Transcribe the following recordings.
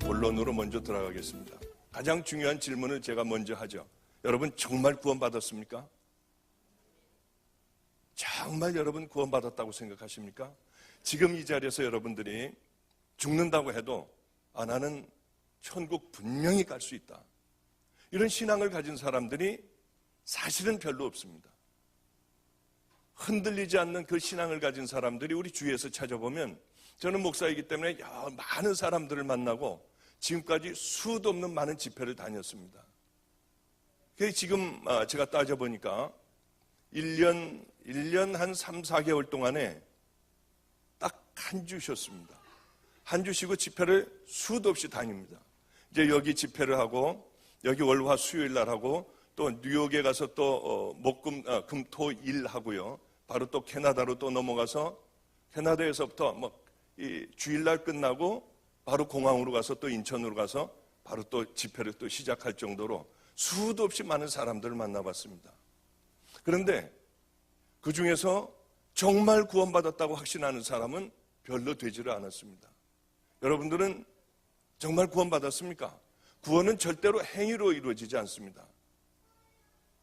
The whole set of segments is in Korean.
본론으로 먼저 들어가겠습니다. 가장 중요한 질문을 제가 먼저 하죠. 여러분 정말 구원받았습니까? 정말 여러분 구원받았다고 생각하십니까? 지금 이 자리에서 여러분들이 죽는다고 해도 나는 천국 분명히 갈 수 있다. 이런 신앙을 가진 사람들이 사실은 별로 없습니다. 흔들리지 않는 그 신앙을 가진 사람들이 우리 주위에서 찾아보면, 저는 목사이기 때문에 많은 사람들을 만나고 지금까지 수도 없는 많은 집회를 다녔습니다. 지금 제가 따져보니까 1년 한 3, 4개월 동안에 딱 한 주 쉬었습니다. 한 주 쉬고 집회를 수도 없이 다닙니다. 이제 여기 집회를 하고, 여기 월, 화, 수요일 날 하고, 또 뉴욕에 가서 또 금, 토, 일 하고요. 바로 또 캐나다로 또 넘어가서 캐나다에서부터 이 주일날 끝나고 바로 공항으로 가서 또 인천으로 가서 바로 또 집회를 또 시작할 정도로 수도 없이 많은 사람들을 만나봤습니다. 그런데 그 중에서 정말 구원받았다고 확신하는 사람은 별로 되지를 않았습니다. 여러분들은 정말 구원받았습니까? 구원은 절대로 행위로 이루어지지 않습니다.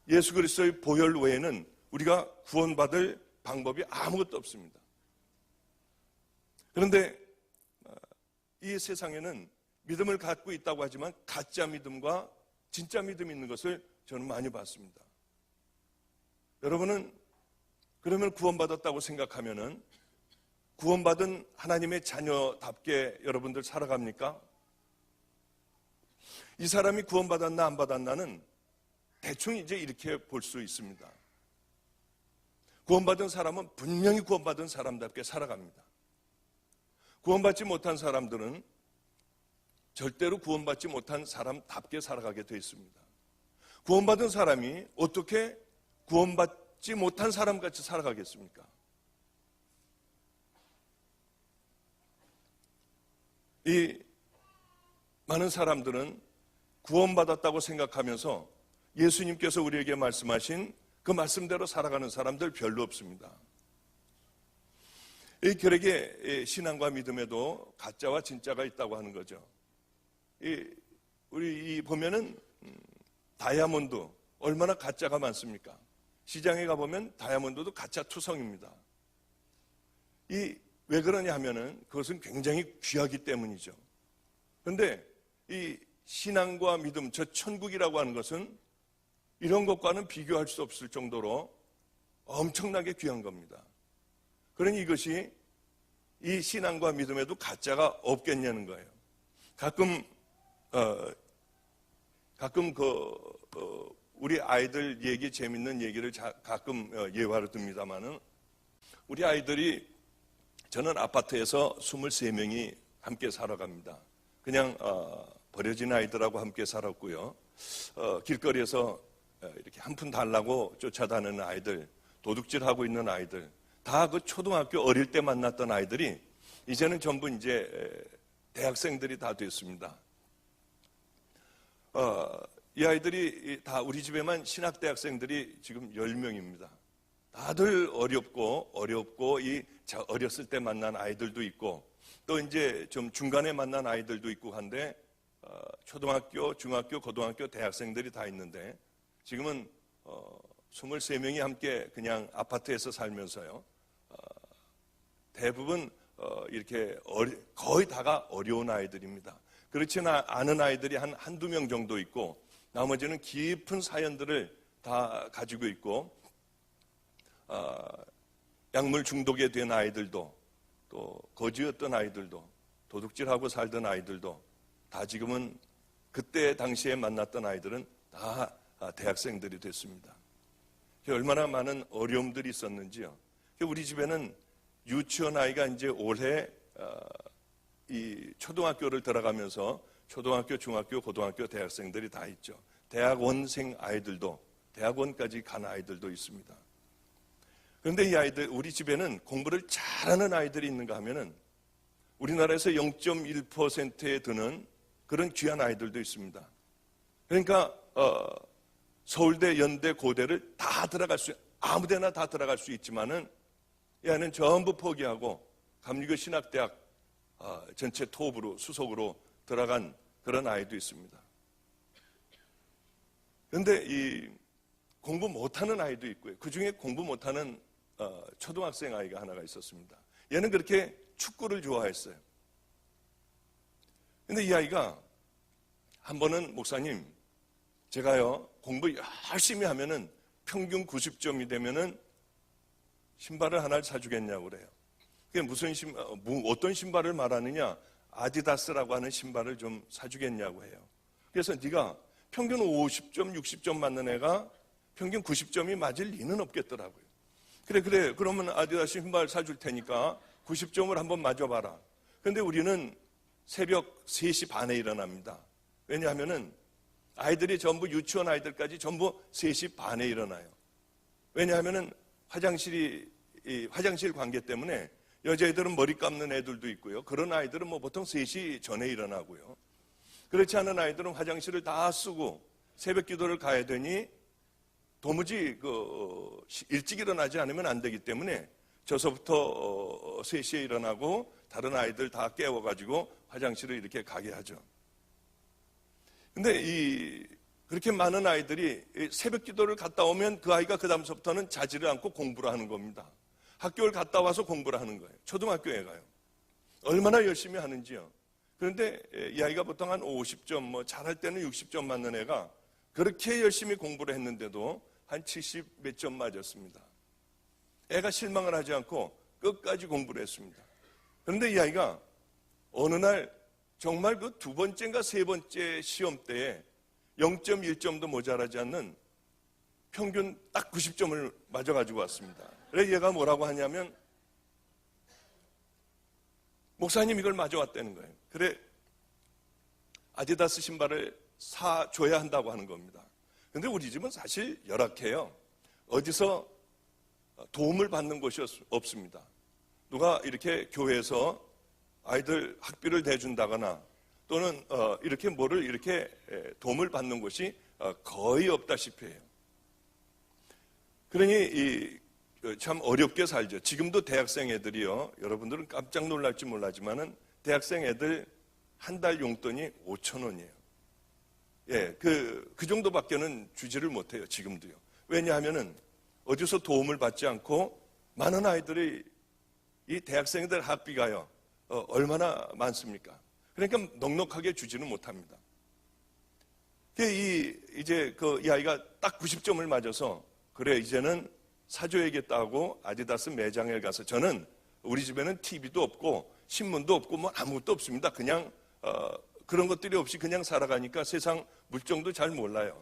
예수 그리스도의 보혈 외에는 우리가 구원받을 방법이 아무것도 없습니다. 그런데 이 세상에는 믿음을 갖고 있다고 하지만 가짜 믿음과 진짜 믿음이 있는 것을 저는 많이 봤습니다. 여러분은 그러면 구원받았다고 생각하면은 구원받은 하나님의 자녀답게 여러분들 살아갑니까? 이 사람이 구원받았나 안 받았나는 대충 이제 이렇게 볼 수 있습니다. 구원받은 사람은 분명히 구원받은 사람답게 살아갑니다. 구원받지 못한 사람들은 절대로 구원받지 못한 사람답게 살아가게 되어 있습니다. 구원받은 사람이 어떻게 구원받지 못한 사람같이 살아가겠습니까? 이 많은 사람들은 구원받았다고 생각하면서 예수님께서 우리에게 말씀하신 그 말씀대로 살아가는 사람들 별로 없습니다. 이 결국에 신앙과 믿음에도 가짜와 진짜가 있다고 하는 거죠. 우리 보면은 다이아몬드 얼마나 가짜가 많습니까? 시장에 가보면 다이아몬드도 가짜 투성입니다. 왜 그러냐 하면은 그것은 굉장히 귀하기 때문이죠. 그런데 이 신앙과 믿음, 저 천국이라고 하는 것은 이런 것과는 비교할 수 없을 정도로 엄청나게 귀한 겁니다. 그러니 이것이 이 신앙과 믿음에도 가짜가 없겠냐는 거예요. 가끔 우리 아이들 얘기, 재밌는 얘기를 가끔 예화로 듭니다만은, 우리 아이들이, 저는 아파트에서 23명이 함께 살아갑니다. 그냥 버려진 아이들하고 함께 살았고요. 길거리에서 이렇게 한 푼 달라고 쫓아다니는 아이들, 도둑질하고 있는 아이들, 다 그 초등학교 어릴 때 만났던 아이들이 이제는 전부 이제 대학생들이 다 됐습니다. 이 아이들이 다 우리 집에만 신학대학생들이 지금 10명입니다. 다들 어렵고 어렸을 때 만난 아이들도 있고, 또 이제 좀 중간에 만난 아이들도 있고 한데, 초등학교, 중학교, 고등학교 대학생들이 다 있는데, 지금은 23명이 함께 그냥 아파트에서 살면서요, 대부분 이렇게 거의 다가 어려운 아이들입니다. 그렇지는 않은 아이들이 한두 명 정도 있고, 나머지는 깊은 사연들을 다 가지고 있고, 약물 중독에 된 아이들도, 또 거지였던 아이들도, 도둑질하고 살던 아이들도 다 지금은 그때 당시에 만났던 아이들은 다 대학생들이 됐습니다. 얼마나 많은 어려움들이 있었는지요. 우리 집에는 유치원 아이가 이제 올해 이 초등학교를 들어가면서 초등학교, 중학교, 고등학교 대학생들이 다 있죠. 대학원생 아이들도, 대학원까지 간 아이들도 있습니다. 그런데 이 아이들, 우리 집에는 공부를 잘하는 아이들이 있는가 하면은 우리나라에서 0.1%에 드는 그런 귀한 아이들도 있습니다. 그러니까 서울대, 연대, 고대를 다 들어갈 수, 아무데나 다 들어갈 수 있지만은 이 아이는 전부 포기하고 감리교 신학대학 전체 톱으로 수석으로 들어간 그런 아이도 있습니다. 그런데 이 공부 못하는 아이도 있고요. 그 중에 공부 못하는 초등학생 아이가 하나가 있었습니다. 얘는 그렇게 축구를 좋아했어요. 근데 이 아이가 한 번은 목사님, 제가요 공부 열심히 하면은 평균 90점이 되면은 신발을 하나를 사주겠냐고 그래요. 그게 무슨 어떤 신발을 말하느냐? 아디다스라고 하는 신발을 좀 사주겠냐고 해요. 그래서 네가 평균 50점, 60점 맞는 애가 평균 90점이 맞을 리는 없겠더라고요. 그래. 그러면 아디다스 신발 사줄 테니까 90점을 한번 맞아봐라. 그런데 우리는 새벽 3시 반에 일어납니다. 왜냐하면은 아이들이 전부 유치원 아이들까지 전부 3시 반에 일어나요. 왜냐하면은 화장실 관계 때문에 여자애들은 머리 감는 애들도 있고요. 그런 아이들은 보통 3시 전에 일어나고요. 그렇지 않은 아이들은 화장실을 다 쓰고 새벽 기도를 가야 되니 도무지 일찍 일어나지 않으면 안 되기 때문에 저서부터 3시에 일어나고 다른 아이들 다 깨워가지고 화장실을 이렇게 가게 하죠. 근데 그렇게 많은 아이들이 새벽 기도를 갔다 오면 그 아이가 그 다음서부터는 자지를 않고 공부를 하는 겁니다. 학교를 갔다 와서 공부를 하는 거예요. 초등학교에 가요. 얼마나 열심히 하는지요. 그런데 이 아이가 보통 한 50점, 잘할 때는 60점 맞는 애가 그렇게 열심히 공부를 했는데도 한 70 몇 점 맞았습니다. 애가 실망을 하지 않고 끝까지 공부를 했습니다. 그런데 이 아이가 어느 날 정말 그 두 번째인가 세 번째 시험 때에 0.1점도 모자라지 않는 평균 딱 90점을 맞아가지고 왔습니다. 그래서 얘가 뭐라고 하냐면, 목사님 이걸 맞아왔다는 거예요. 그래, 아디다스 신발을 사줘야 한다고 하는 겁니다. 근데 우리 집은 사실 열악해요. 어디서 도움을 받는 곳이 없습니다. 누가 이렇게 교회에서 아이들 학비를 대준다거나 또는 이렇게 뭐를 이렇게 도움을 받는 곳이 거의 없다시피 해요. 그러니 참 어렵게 살죠. 지금도 대학생 애들이요. 여러분들은 깜짝 놀랄지 몰라지만은 대학생 애들 한 달 용돈이 5,000원이에요. 예, 그 정도밖에는 주지를 못해요. 지금도요. 왜냐하면은 어디서 도움을 받지 않고 많은 아이들이 이 대학생들 학비가요. 얼마나 많습니까? 그러니까 넉넉하게 주지는 못합니다. 이제 이 아이가 딱 90점을 맞아서 그래 이제는 사줘야겠다고 아디다스 매장에 가서, 저는 우리 집에는 TV도 없고 신문도 없고 뭐 아무것도 없습니다. 그냥 그런 것들이 없이 그냥 살아가니까 세상 물정도 잘 몰라요.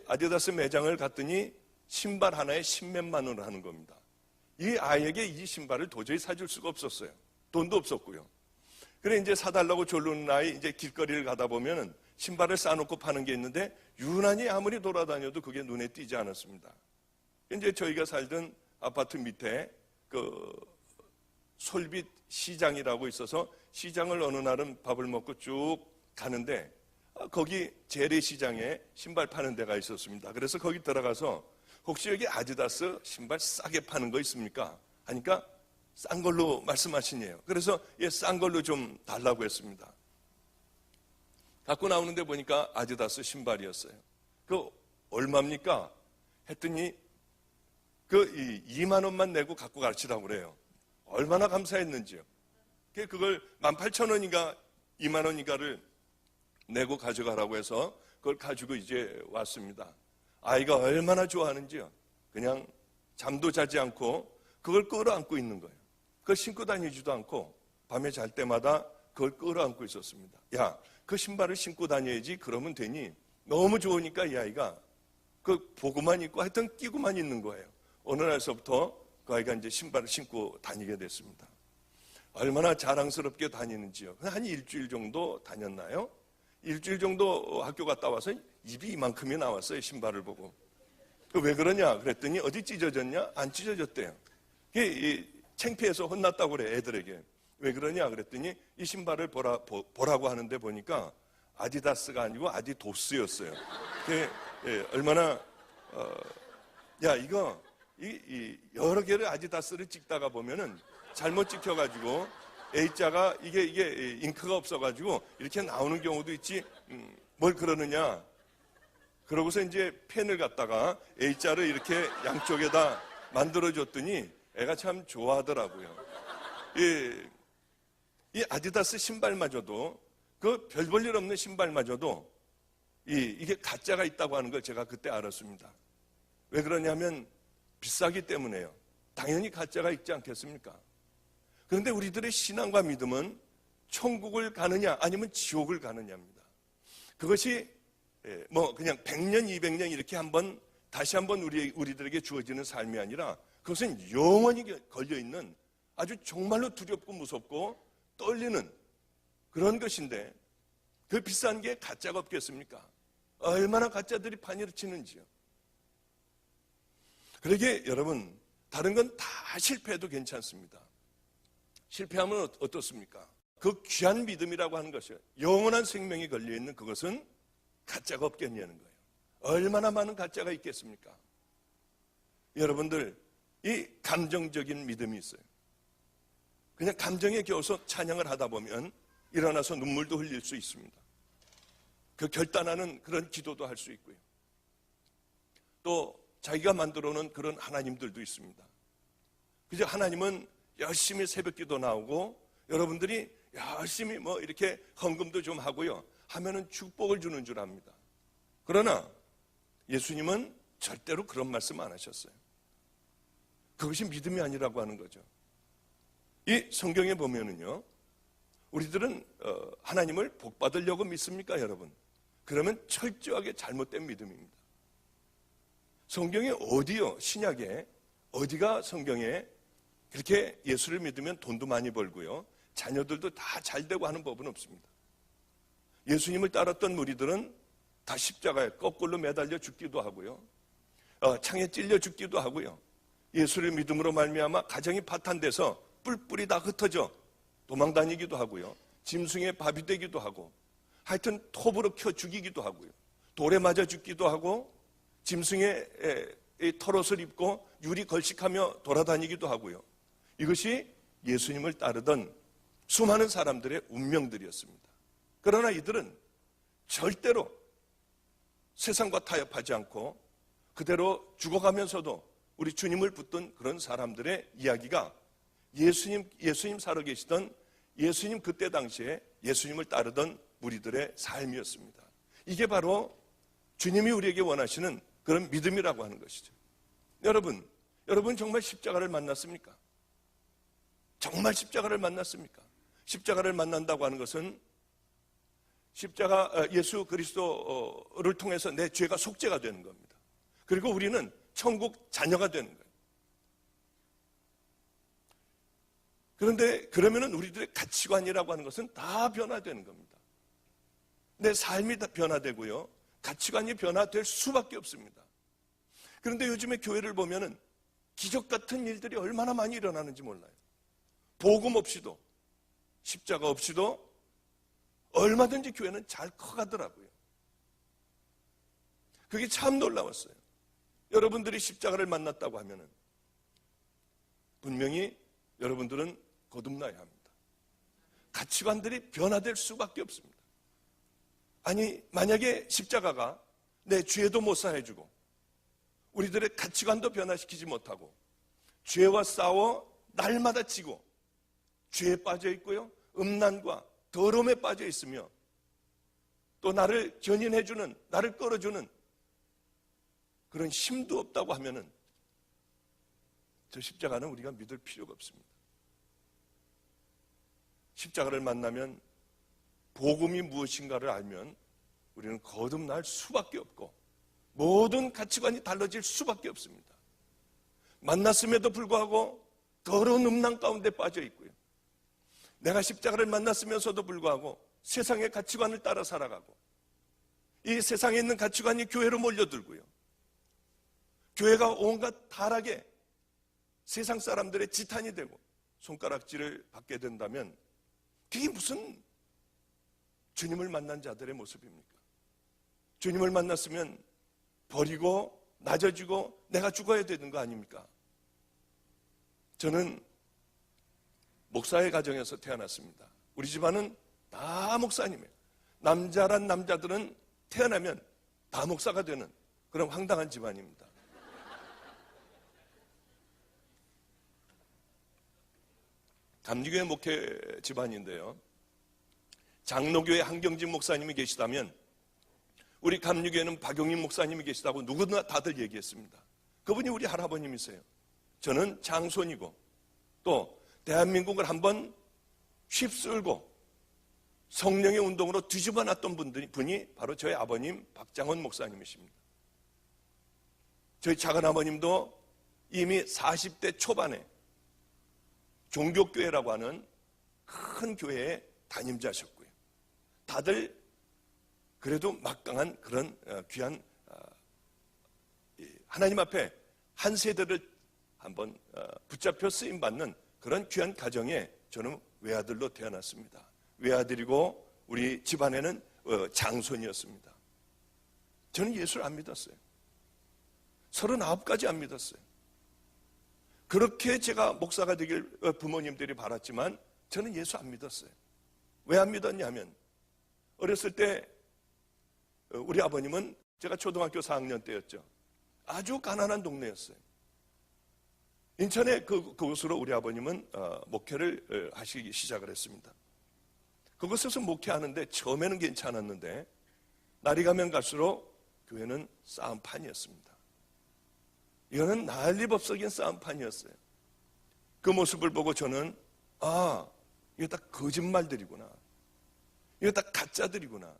아디다스 매장을 갔더니 신발 하나에 10몇만 원을 하는 겁니다. 이 아이에게 이 신발을 도저히 사줄 수가 없었어요. 돈도 없었고요. 그래 이제 사달라고 졸르는 아이, 이제 길거리를 가다 보면은 신발을 싸놓고 파는 게 있는데 유난히 아무리 돌아다녀도 그게 눈에 띄지 않았습니다. 이제 저희가 살던 아파트 밑에 솔빛 시장이라고 있어서 시장을 어느 날은 밥을 먹고 쭉 가는데 거기 재래시장에 신발 파는 데가 있었습니다. 그래서 거기 들어가서 혹시 여기 아디다스 신발 싸게 파는 거 있습니까? 하니까 싼 걸로 말씀하시네요. 그래서 싼 걸로 좀 달라고 했습니다. 갖고 나오는데 보니까 아디다스 신발이었어요. 얼마입니까? 했더니 2만 원만 내고 갖고 가시라고 그래요. 얼마나 감사했는지요. 그걸 18,000원인가 2만 원인가를 내고 가져가라고 해서 그걸 가지고 이제 왔습니다. 아이가 얼마나 좋아하는지요. 그냥 잠도 자지 않고 그걸 끌어안고 있는 거예요. 그걸 신고 다니지도 않고 밤에 잘 때마다 그걸 끌어안고 있었습니다. 야, 그 신발을 신고 다녀야지 그러면 되니 너무 좋으니까 이 아이가 보고만 있고 하여튼 끼고만 있는 거예요. 어느 날서부터 그 아이가 이제 신발을 신고 다니게 됐습니다. 얼마나 자랑스럽게 다니는지요. 한 일주일 정도 다녔나요? 일주일 정도 학교 갔다 와서 입이 이만큼이 나왔어요. 신발을 보고. 왜 그러냐 그랬더니 어디 찢어졌냐? 안 찢어졌대요. 창피해서 혼났다고 그래 애들에게. 왜 그러냐 그랬더니 이 신발을 보라고 하는데 보니까 아디다스가 아니고 아디도스였어요. 얼마나 야 이거 여러 개를 아디다스를 찍다가 보면은 잘못 찍혀가지고 A자가 이게 잉크가 없어가지고 이렇게 나오는 경우도 있지. 뭘 그러느냐? 그러고서 이제 펜을 갖다가 A자를 이렇게 양쪽에다 만들어줬더니 애가 참 좋아하더라고요. 이 아디다스 신발마저도 그 별 볼 일 없는 신발마저도 이게 가짜가 있다고 하는 걸 제가 그때 알았습니다. 왜 그러냐면 비싸기 때문에요. 당연히 가짜가 있지 않겠습니까? 그런데 우리들의 신앙과 믿음은 천국을 가느냐 아니면 지옥을 가느냐입니다. 그것이 뭐 그냥 100년, 200년 이렇게 다시 한번 우리들에게 주어지는 삶이 아니라 그것은 영원히 걸려있는 아주 정말로 두렵고 무섭고 떨리는 그런 것인데 그 비싼 게 가짜가 없겠습니까? 얼마나 가짜들이 판을 치는지요. 그러게 여러분 다른 건 다 실패해도 괜찮습니다. 실패하면 어떻습니까? 그 귀한 믿음이라고 하는 것이요. 영원한 생명이 걸려있는 그것은 가짜가 없겠냐는 거예요. 얼마나 많은 가짜가 있겠습니까? 여러분들 이 감정적인 믿음이 있어요. 그냥 감정에 겨워서 찬양을 하다 보면 일어나서 눈물도 흘릴 수 있습니다. 그 결단하는 그런 기도도 할 수 있고요. 또 자기가 만들어 놓은 그런 하나님들도 있습니다. 그저 하나님은 열심히 새벽기도 나오고 여러분들이 열심히 뭐 이렇게 헌금도 좀 하고요. 하면은 축복을 주는 줄 압니다. 그러나 예수님은 절대로 그런 말씀 안 하셨어요. 그것이 믿음이 아니라고 하는 거죠. 이 성경에 보면은요. 우리들은 하나님을 복 받으려고 믿습니까, 여러분? 그러면 철저하게 잘못된 믿음입니다. 성경에 어디요? 신약에 어디가 성경에 그렇게 예수를 믿으면 돈도 많이 벌고요. 자녀들도 다 잘되고 하는 법은 없습니다. 예수님을 따랐던 무리들은 다 십자가에 거꾸로 매달려 죽기도 하고요. 창에 찔려 죽기도 하고요. 예수를 믿음으로 말미암아 가정이 파탄돼서 뿔뿔이 다 흩어져 도망다니기도 하고요. 짐승의 밥이 되기도 하고 하여튼 톱으로 켜 죽이기도 하고요. 돌에 맞아 죽기도 하고 짐승의 털옷을 입고 유리 걸식하며 돌아다니기도 하고요. 이것이 예수님을 따르던 수많은 사람들의 운명들이었습니다. 그러나 이들은 절대로 세상과 타협하지 않고 그대로 죽어가면서도 우리 주님을 붙든 그런 사람들의 이야기가 예수님 살아계시던 예수님 그때 당시에 예수님을 따르던 무리들의 삶이었습니다. 이게 바로 주님이 우리에게 원하시는 그런 믿음이라고 하는 것이죠. 여러분 정말 십자가를 만났습니까? 정말 십자가를 만났습니까? 십자가를 만난다고 하는 것은 예수 그리스도를 통해서 내 죄가 속죄가 되는 겁니다. 그리고 우리는 천국 자녀가 되는 거예요. 그런데 그러면은 우리들의 가치관이라고 하는 것은 다 변화되는 겁니다. 내 삶이 다 변화되고요. 가치관이 변화될 수밖에 없습니다. 그런데 요즘에 교회를 보면은 기적 같은 일들이 얼마나 많이 일어나는지 몰라요. 복음 없이도 십자가 없이도 얼마든지 교회는 잘 커가더라고요. 그게 참 놀라웠어요. 여러분들이 십자가를 만났다고 하면은 분명히 여러분들은 거듭나야 합니다. 가치관들이 변화될 수밖에 없습니다. 아니 만약에 십자가가 내 죄도 못 사해주고 우리들의 가치관도 변화시키지 못하고 죄와 싸워 날마다 지고 죄에 빠져 있고요. 음란과 더러움에 빠져 있으며 또 나를 견인해주는 나를 끌어주는 그런 힘도 없다고 하면은 저 십자가는 우리가 믿을 필요가 없습니다. 십자가를 만나면 복음이 무엇인가를 알면 우리는 거듭날 수밖에 없고 모든 가치관이 달라질 수밖에 없습니다. 만났음에도 불구하고 더러운 음란 가운데 빠져 있고요. 내가 십자가를 만났으면서도 불구하고 세상의 가치관을 따라 살아가고 이 세상에 있는 가치관이 교회로 몰려들고요. 교회가 온갖 타락에 세상 사람들의 지탄이 되고 손가락질을 받게 된다면 그게 무슨 주님을 만난 자들의 모습입니까? 주님을 만났으면 버리고 낮아지고 내가 죽어야 되는 거 아닙니까? 저는 목사의 가정에서 태어났습니다. 우리 집안은 다 목사님이에요. 남자란 남자들은 태어나면 다 목사가 되는 그런 황당한 집안입니다. 감리교회 목회 집안인데요. 장로교회 한경진 목사님이 계시다면 우리 감리교회는 박용인 목사님이 계시다고 누구나 다들 얘기했습니다. 그분이 우리 할아버님이세요. 저는 장손이고 또 대한민국을 한번 휩쓸고 성령의 운동으로 뒤집어 놨던 분이 바로 저희 아버님 박장원 목사님이십니다. 저희 작은아버님도 이미 40대 초반에 종교교회라고 하는 큰 교회의 담임자셨고요. 다들 그래도 막강한 그런 귀한 하나님 앞에 한 세대를 한번 붙잡혀 쓰임받는 그런 귀한 가정에 저는 외아들로 태어났습니다. 외아들이고 우리 집안에는 장손이었습니다. 저는 예수를 안 믿었어요. 39까지 안 믿었어요. 그렇게 제가 목사가 되길 부모님들이 바랐지만 저는 예수 안 믿었어요. 왜 안 믿었냐면 어렸을 때 우리 아버님은 제가 초등학교 4학년 때였죠. 아주 가난한 동네였어요. 인천에 그곳으로 우리 아버님은 목회를 하시기 시작을 했습니다. 그곳에서 목회하는데 처음에는 괜찮았는데 날이 가면 갈수록 교회는 싸움판이었습니다. 이거는 난리법석인 싸움판이었어요. 그 모습을 보고 저는 이게 다 거짓말들이구나. 이거 다 가짜들이구나.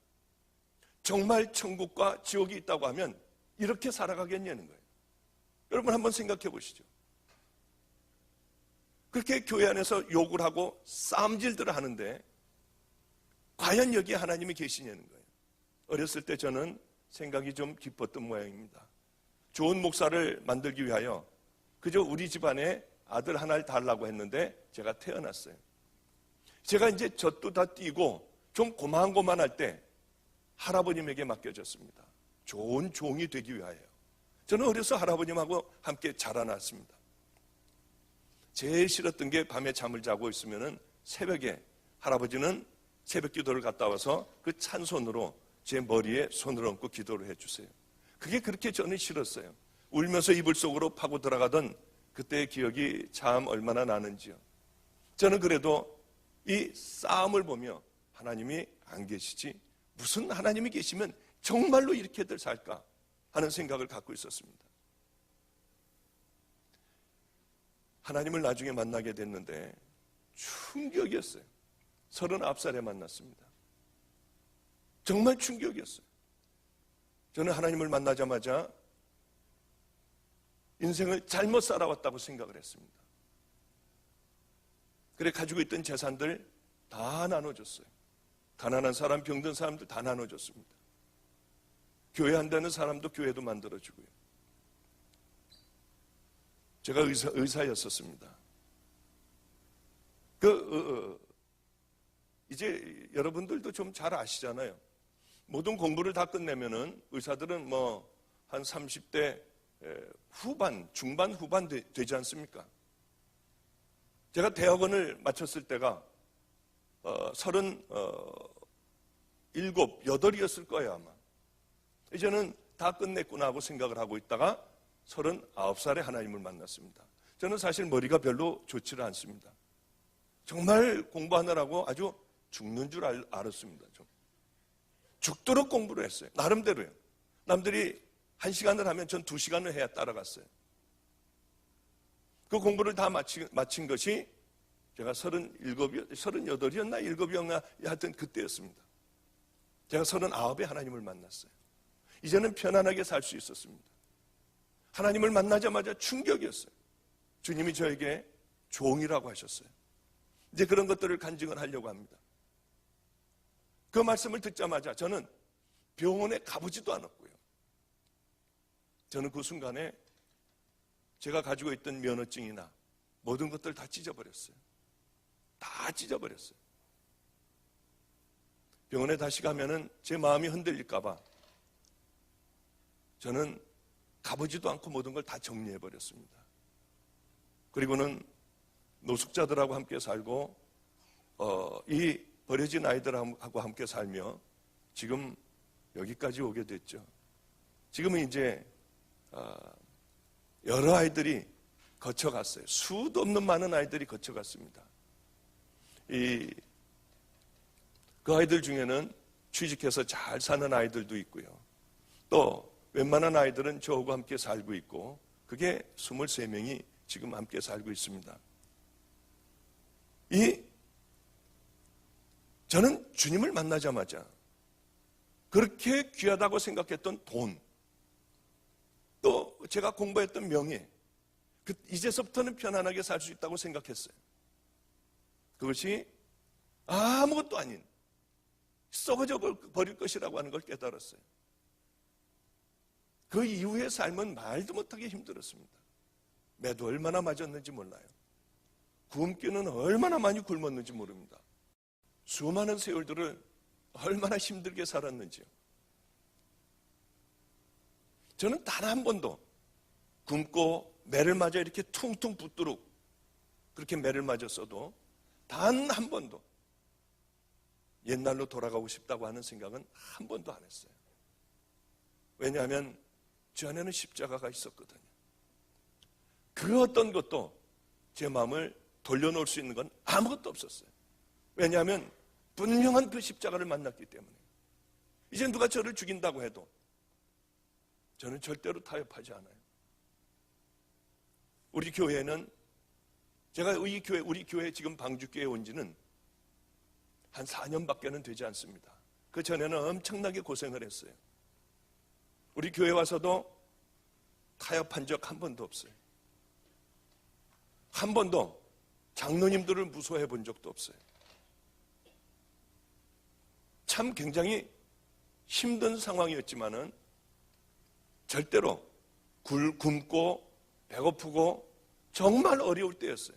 정말 천국과 지옥이 있다고 하면 이렇게 살아가겠냐는 거예요. 여러분 한번 생각해 보시죠. 그렇게 교회 안에서 욕을 하고 싸움질들을 하는데 과연 여기에 하나님이 계시냐는 거예요. 어렸을 때 저는 생각이 좀 깊었던 모양입니다. 좋은 목사를 만들기 위하여 그저 우리 집안에 아들 하나를 달라고 했는데 제가 태어났어요. 제가 이제 젖도 다 띄고 좀 고만고만할 때 할아버님에게 맡겨졌습니다. 좋은 종이 되기 위하여. 저는 어려서 할아버님하고 함께 자라났습니다. 제일 싫었던 게 밤에 잠을 자고 있으면 새벽에 할아버지는 새벽 기도를 갔다 와서 그 찬손으로 제 머리에 손을 얹고 기도를 해주세요. 그게 그렇게 저는 싫었어요. 울면서 이불 속으로 파고 들어가던 그때의 기억이 참 얼마나 나는지요. 저는 그래도 이 싸움을 보며 하나님이 안 계시지 무슨 하나님이 계시면 정말로 이렇게들 살까 하는 생각을 갖고 있었습니다. 하나님을 나중에 만나게 됐는데 충격이었어요. 39살에 만났습니다. 정말 충격이었어요. 저는 하나님을 만나자마자 인생을 잘못 살아왔다고 생각을 했습니다. 그래 가지고 있던 재산들 다 나눠줬어요. 가난한 사람, 병든 사람들 다 나눠줬습니다. 교회 한다는 사람도 교회도 만들어주고요. 제가 의사였었습니다. 이제 여러분들도 좀 잘 아시잖아요. 모든 공부를 다 끝내면은 의사들은 한 30대 후반, 중반, 후반 되지 않습니까? 제가 대학원을 마쳤을 때가 37, 8이었을 거예요, 아마. 이제는 다 끝냈구나 하고 생각을 하고 있다가 39살에 하나님을 만났습니다. 저는 사실 머리가 별로 좋지를 않습니다. 정말 공부하느라고 아주 죽는 줄 알았습니다. 좀. 죽도록 공부를 했어요. 나름대로요. 남들이 1시간을 하면 전 2시간을 해야 따라갔어요. 그 공부를 다 마친 것이 제가 38이었나 7이었나 하여튼 그때였습니다. 제가 39에 하나님을 만났어요. 이제는 편안하게 살 수 있었습니다. 하나님을 만나자마자 충격이었어요. 주님이 저에게 종이라고 하셨어요. 이제 그런 것들을 간증을 하려고 합니다. 그 말씀을 듣자마자 저는 병원에 가보지도 않았고요. 저는 그 순간에 제가 가지고 있던 면허증이나 모든 것들을 다 찢어버렸어요. 다 찢어버렸어요. 병원에 다시 가면은 제 마음이 흔들릴까봐 저는 가보지도 않고 모든 걸 다 정리해버렸습니다. 그리고는 노숙자들하고 함께 살고 이 버려진 아이들하고 함께 살며 지금 여기까지 오게 됐죠. 지금은 이제 여러 아이들이 거쳐갔어요. 수도 없는 많은 아이들이 거쳐갔습니다. 그 아이들 중에는 취직해서 잘 사는 아이들도 있고요. 또 웬만한 아이들은 저하고 함께 살고 있고 그게 23명이 지금 함께 살고 있습니다. 저는 주님을 만나자마자 그렇게 귀하다고 생각했던 돈, 또 제가 공부했던 명예, 이제서부터는 편안하게 살 수 있다고 생각했어요. 그것이 아무것도 아닌 썩어져 버릴 것이라고 하는 걸 깨달았어요. 그 이후의 삶은 말도 못하게 힘들었습니다. 매도 얼마나 맞았는지 몰라요. 굶기는 얼마나 많이 굶었는지 모릅니다. 수많은 세월들을 얼마나 힘들게 살았는지요. 저는 단 한 번도 굶고 매를 맞아 이렇게 퉁퉁 붓도록 그렇게 매를 맞았어도 단 한 번도 옛날로 돌아가고 싶다고 하는 생각은 한 번도 안 했어요. 왜냐하면 저 안에는 십자가가 있었거든요. 그 어떤 것도 제 마음을 돌려놓을 수 있는 건 아무것도 없었어요. 왜냐하면 분명한 그 십자가를 만났기 때문에. 이제 누가 저를 죽인다고 해도 저는 절대로 타협하지 않아요. 우리 교회는 제가 우리 교회 지금 방주교회에 온 지는 한 4년밖에는 되지 않습니다. 그 전에는 엄청나게 고생을 했어요. 우리 교회 와서도 타협한 적 한 번도 없어요. 한 번도 장로님들을 무서워해 본 적도 없어요. 참 굉장히 힘든 상황이었지만은 절대로 굶고 배고프고 정말 어려울 때였어요.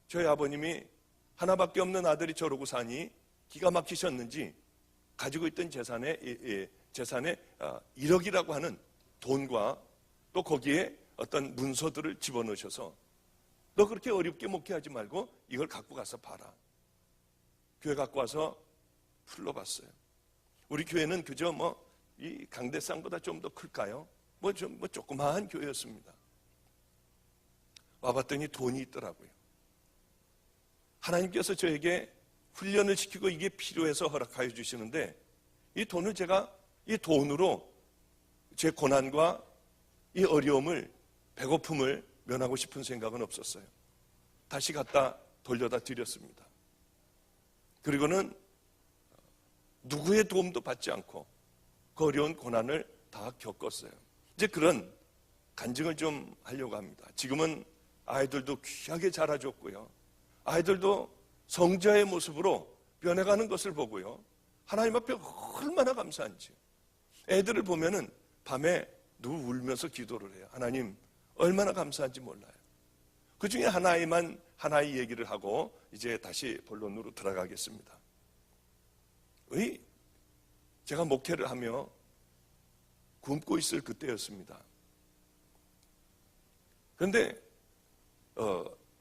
저희 아버님이 하나밖에 없는 아들이 저러고 사니 기가 막히셨는지 가지고 있던 재산에 1억이라고 하는 돈과 또 거기에 어떤 문서들을 집어넣으셔서 너 그렇게 어렵게 목회하지 말고 이걸 갖고 가서 봐라. 교회 갖고 와서 풀러봤어요. 우리 교회는 그저 이 강대상보다 좀 더 클까요? 조그마한 교회였습니다. 와봤더니 돈이 있더라고요. 하나님께서 저에게 훈련을 시키고 이게 필요해서 허락하여 주시는데 이 돈을 제가 이 돈으로 제 고난과 이 어려움을 배고픔을 면하고 싶은 생각은 없었어요. 다시 갖다 돌려다 드렸습니다. 그리고는 누구의 도움도 받지 않고 그 어려운 고난을 다 겪었어요. 이제 그런 간증을 좀 하려고 합니다. 지금은 아이들도 귀하게 자라줬고요. 아이들도 성자의 모습으로 변해가는 것을 보고요. 하나님 앞에 얼마나 감사한지. 애들을 보면은 밤에 누구 울면서 기도를 해요. 하나님 얼마나 감사한지 몰라요. 그 중에 하나의 얘기를 하고 이제 다시 본론으로 들어가겠습니다. 제가 목회를 하며 굶고 있을 그때였습니다. 그런데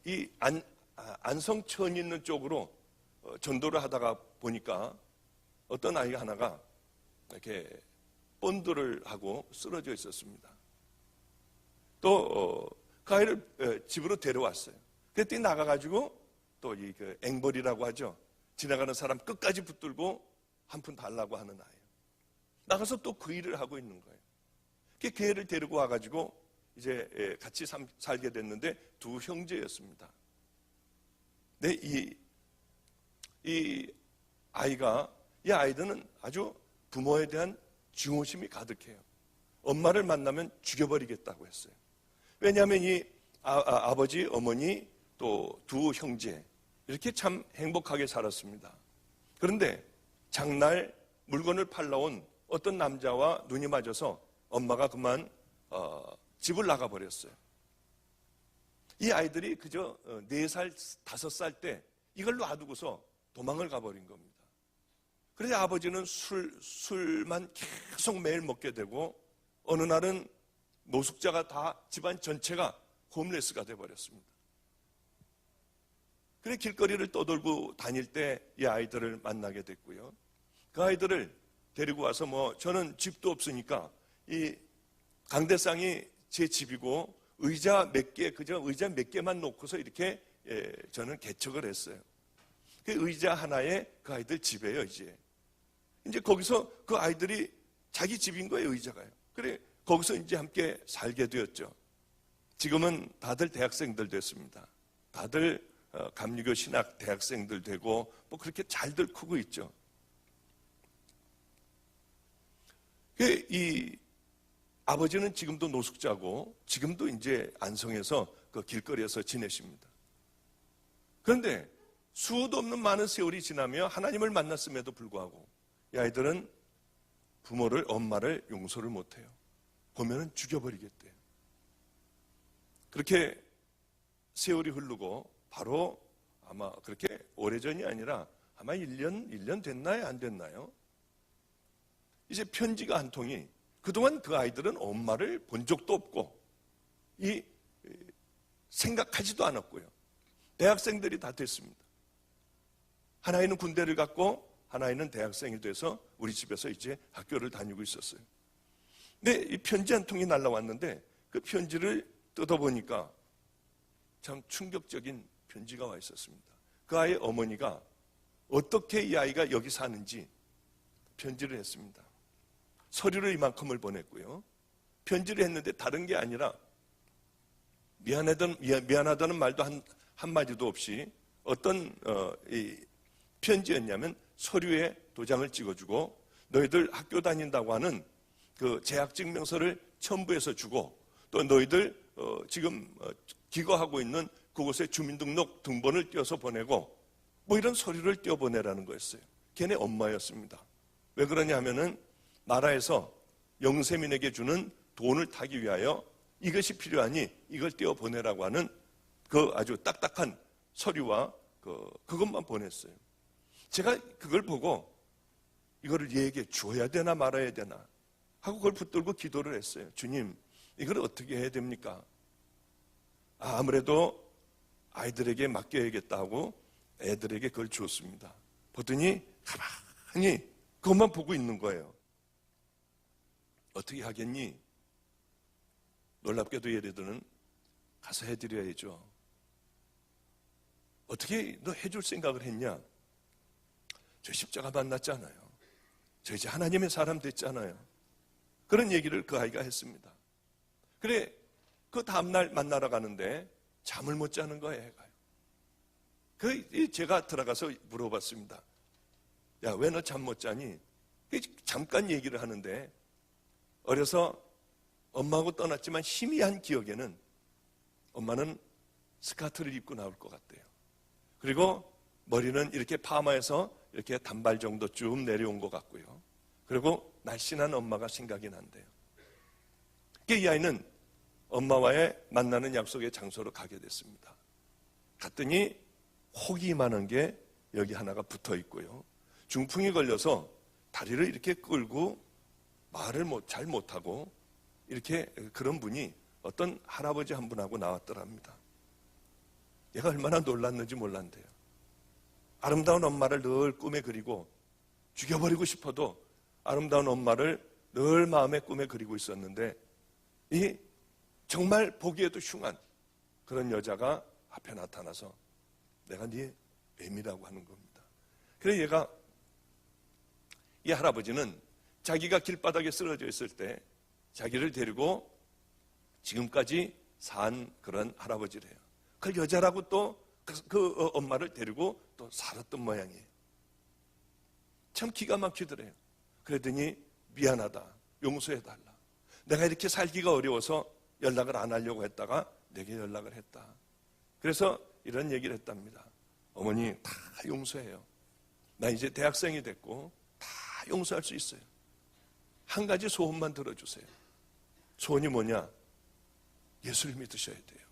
이 안성천 있는 쪽으로 전도를 하다가 보니까 어떤 아이 하나가 이렇게 본드를 하고 쓰러져 있었습니다. 또 그 아이를 집으로 데려왔어요. 그때 나가가지고 또 이 앵벌이라고 하죠. 지나가는 사람 끝까지 붙들고 한 푼 달라고 하는 아이예요. 나가서 또 그 일을 하고 있는 거예요. 그 애를 데리고 와가지고 이제 같이 살게 됐는데 두 형제였습니다. 네, 이 아이들은 아주 부모에 대한 증오심이 가득해요. 엄마를 만나면 죽여버리겠다고 했어요. 왜냐하면 이 아버지, 어머니, 또 두 형제 이렇게 참 행복하게 살았습니다. 그런데 장날 물건을 팔러 온 어떤 남자와 눈이 맞아서 엄마가 그만 집을 나가버렸어요. 이 아이들이 그저 4살, 5살 때 이걸 놔두고서 도망을 가버린 겁니다. 그래서 아버지는 술만 계속 매일 먹게 되고 어느 날은 노숙자가 다 집안 전체가 홈레스가 돼버렸습니다. 그래 길거리를 떠돌고 다닐 때 이 아이들을 만나게 됐고요. 그 아이들을 데리고 와서 저는 집도 없으니까 이 강대상이 제 집이고 의자 몇 개만 놓고서 이렇게 저는 개척을 했어요. 그 의자 하나에 그 아이들 집이에요, 이제. 이제 거기서 그 아이들이 자기 집인 거예요, 의자가요. 그래, 거기서 이제 함께 살게 되었죠. 지금은 다들 대학생들 됐습니다. 다들 감리교 신학 대학생들 되고 그렇게 잘들 크고 있죠. 이 아버지는 지금도 노숙자고 지금도 이제 안성에서 그 길거리에서 지내십니다. 그런데 수도 없는 많은 세월이 지나며 하나님을 만났음에도 불구하고 이 아이들은 엄마를 용서를 못해요. 보면은 죽여버리겠대요. 그렇게 세월이 흐르고 바로 아마 그렇게 오래전이 아니라 아마 1년 됐나요? 안 됐나요? 이제 편지가 한 통이 그동안 그 아이들은 엄마를 본 적도 없고 생각하지도 않았고요. 대학생들이 다 됐습니다. 하나이는 군대를 갔고 하나이는 대학생이 돼서 우리 집에서 이제 학교를 다니고 있었어요. 근데 이 편지 한 통이 날라왔는데 그 편지를 뜯어보니까 참 충격적인 편지가 와 있었습니다. 그 아이의 어머니가 어떻게 이 아이가 여기 사는지 편지를 했습니다. 서류를 이만큼을 보냈고요. 편지를 했는데 다른 게 아니라 미안하다는 말도 한마디도 없이 어떤 편지였냐면 서류에 도장을 찍어주고 너희들 학교 다닌다고 하는 그 재학증명서를 첨부해서 주고 또 너희들 지금 기거하고 있는 그곳에 주민등록 등본을 띄워서 보내고 이런 서류를 띄워 보내라는 거였어요. 걔네 엄마였습니다. 왜 그러냐 하면은 나라에서 영세민에게 주는 돈을 타기 위하여 이것이 필요하니 이걸 띄워 보내라고 하는 그 아주 딱딱한 서류와 그것만 보냈어요. 제가 그걸 보고 이거를 얘에게 줘야 되나 말아야 되나 하고 그걸 붙들고 기도를 했어요. 주님, 이걸 어떻게 해야 됩니까? 아무래도 아이들에게 맡겨야겠다 하고 애들에게 그걸 줬습니다. 보더니 가만히 그것만 보고 있는 거예요. 어떻게 하겠니? 놀랍게도 얘네들은 가서 해드려야죠. 어떻게 너 해줄 생각을 했냐? 저 십자가 만났잖아요. 저 이제 하나님의 사람 됐잖아요. 그런 얘기를 그 아이가 했습니다. 그래, 그 다음날 만나러 가는데 잠을 못 자는 거예요, 애가요. 제가 들어가서 물어봤습니다. 야, 왜 너 잠 못 자니? 잠깐 얘기를 하는데 어려서 엄마하고 떠났지만 희미한 기억에는 엄마는 스카트를 입고 나올 것 같대요. 그리고 머리는 이렇게 파마해서 이렇게 단발 정도 쭉 내려온 것 같고요. 그리고 날씬한 엄마가 생각이 난대요. 이 아이는 엄마와의 만나는 약속의 장소로 가게 됐습니다. 갔더니 혹이 많은 게 여기 하나가 붙어 있고요. 중풍이 걸려서 다리를 이렇게 끌고 말을 잘 못하고 이렇게 그런 분이 어떤 할아버지 한 분하고 나왔더랍니다. 얘가 얼마나 놀랐는지 몰랐대요. 아름다운 엄마를 늘 꿈에 그리고 죽여버리고 싶어도 아름다운 엄마를 늘 마음의 꿈에 그리고 있었는데 이 정말 보기에도 흉한 그런 여자가 앞에 나타나서 내가 네 애미라고 하는 겁니다. 그래서 얘가 이 할아버지는 자기가 길바닥에 쓰러져 있을 때 자기를 데리고 지금까지 산 그런 할아버지래요. 그 여자라고 또 그 엄마를 데리고 또 살았던 모양이에요. 참 기가 막히더래요. 그러더니 미안하다. 용서해달라. 내가 이렇게 살기가 어려워서 연락을 안 하려고 했다가 내게 연락을 했다. 그래서 이런 얘기를 했답니다. 어머니 다 용서해요. 나 이제 대학생이 됐고 다 용서할 수 있어요. 한 가지 소원만 들어주세요. 소원이 뭐냐? 예수를 믿으셔야 돼요.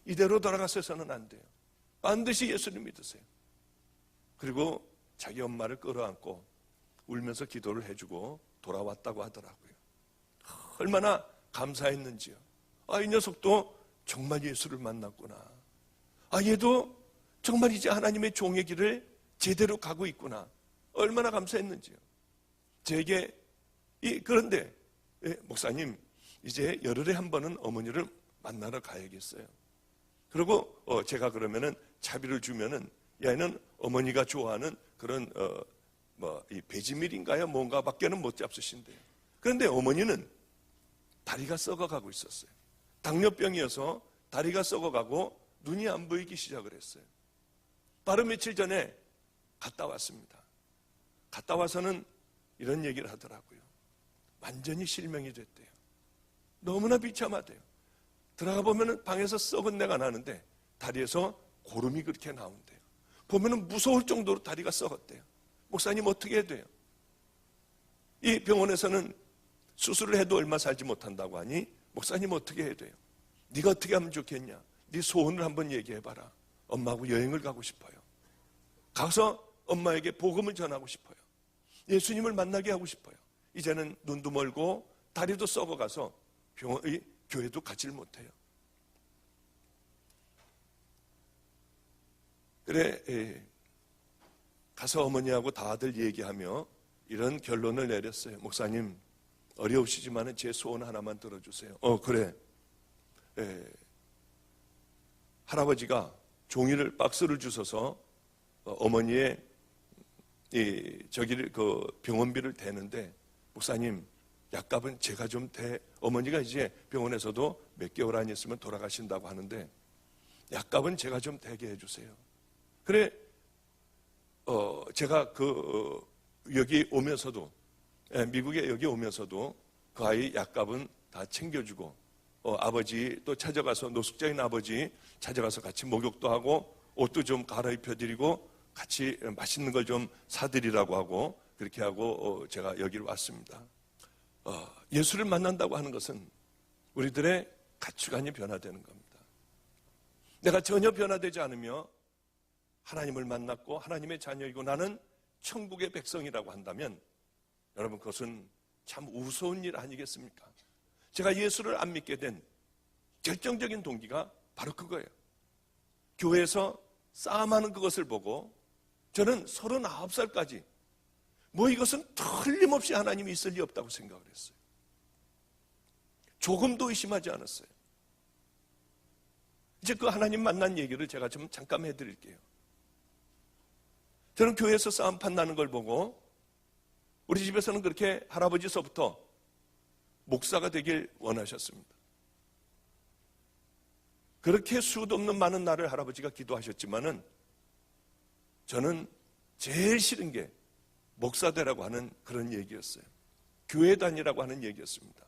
이대로 돌아가서는 안 돼요. 반드시 예수를 믿으세요. 그리고 자기 엄마를 끌어안고 울면서 기도를 해주고 돌아왔다고 하더라고요. 얼마나 감사했는지요. 이 녀석도 정말 예수를 만났구나. 얘도 정말 이제 하나님의 종의 길을 제대로 가고 있구나. 얼마나 감사했는지요. 제게 그런데 목사님, 이제 열흘에 한 번은 어머니를 만나러 가야겠어요. 그리고 제가 그러면은 차비를 주면은 얘는 어머니가 좋아하는 그런 이 배지밀인가요? 뭔가 밖에는 못 잡수신대요. 그런데 어머니는 다리가 썩어가고 있었어요. 당뇨병이어서 다리가 썩어가고 눈이 안 보이기 시작을 했어요. 바로 며칠 전에 갔다 왔습니다. 갔다 와서는 이런 얘기를 하더라고요. 완전히 실명이 됐대요. 너무나 비참하대요. 들어가 보면은 방에서 썩은 내가 나는데 다리에서 고름이 그렇게 나온대요. 보면은 무서울 정도로 다리가 썩었대요. 목사님 어떻게 해야 돼요? 이 병원에서는 수술을 해도 얼마 살지 못한다고 하니 목사님 어떻게 해야 돼요? 네가 어떻게 하면 좋겠냐? 네 소원을 한번 얘기해봐라. 엄마하고 여행을 가고 싶어요. 가서 엄마에게 복음을 전하고 싶어요. 예수님을 만나게 하고 싶어요. 이제는 눈도 멀고 다리도 썩어가서 교회도 가지를 못해요. 그래, 가서 어머니하고 다들 얘기하며 이런 결론을 내렸어요. 목사님, 어려우시지만 제 소원 하나만 들어주세요. 그래. 할아버지가 종이를 박스를 주셔서 어머니의 그 병원비를 대는데 목사님, 약값은 제가 좀 어머니가 이제 병원에서도 몇 개월 안 있으면 돌아가신다고 하는데 약값은 제가 좀 대게 해주세요. 그래, 제가 여기 오면서도, 미국에 여기 오면서도 그 아이 약값은 다 챙겨주고, 아버지 또 찾아가서, 노숙자인 아버지 찾아가서 같이 목욕도 하고, 옷도 좀 갈아입혀드리고, 같이 맛있는 걸 좀 사드리라고 하고, 그렇게 하고, 제가 여기를 왔습니다. 예수를 만난다고 하는 것은 우리들의 가치관이 변화되는 겁니다. 내가 전혀 변화되지 않으며 하나님을 만났고 하나님의 자녀이고 나는 천국의 백성이라고 한다면 여러분, 그것은 참 우스운 일 아니겠습니까? 제가 예수를 안 믿게 된 결정적인 동기가 바로 그거예요. 교회에서 싸움하는 그것을 보고 저는 39살까지 이것은 틀림없이 하나님이 있을 리 없다고 생각을 했어요. 조금도 의심하지 않았어요. 이제 그 하나님 만난 얘기를 제가 좀 잠깐 해드릴게요. 저는 교회에서 싸움판 나는 걸 보고 우리 집에서는 그렇게 할아버지서부터 목사가 되길 원하셨습니다. 그렇게 수도 없는 많은 날을 할아버지가 기도하셨지만은 저는 제일 싫은 게 목사 되라고 하는 그런 얘기였어요. 교회 다니라고 하는 얘기였습니다.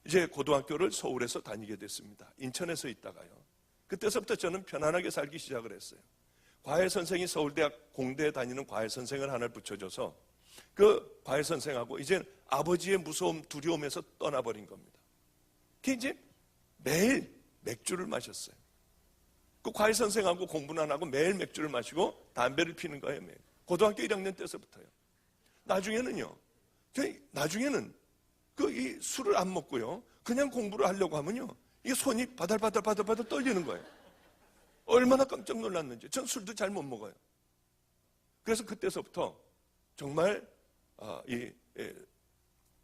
이제 고등학교를 서울에서 다니게 됐습니다. 인천에서 있다가요. 그때서부터 저는 편안하게 살기 시작을 했어요. 과외 선생이 서울대학 공대에 다니는 과외 선생을 하나 붙여줘서 그 과외 선생하고 이제 아버지의 무서움, 두려움에서 떠나버린 겁니다. 그 이제 매일 맥주를 마셨어요. 그 과외 선생하고 공부는 안 하고 매일 맥주를 마시고 담배를 피는 거예요, 매일. 고등학교 1학년 때서부터요. 나중에는 이 술을 안 먹고요. 그냥 공부를 하려고 하면요. 이게 손이 바들바들 떨리는 거예요. 얼마나 깜짝 놀랐는지. 전 술도 잘 못 먹어요. 그래서 그때서부터 정말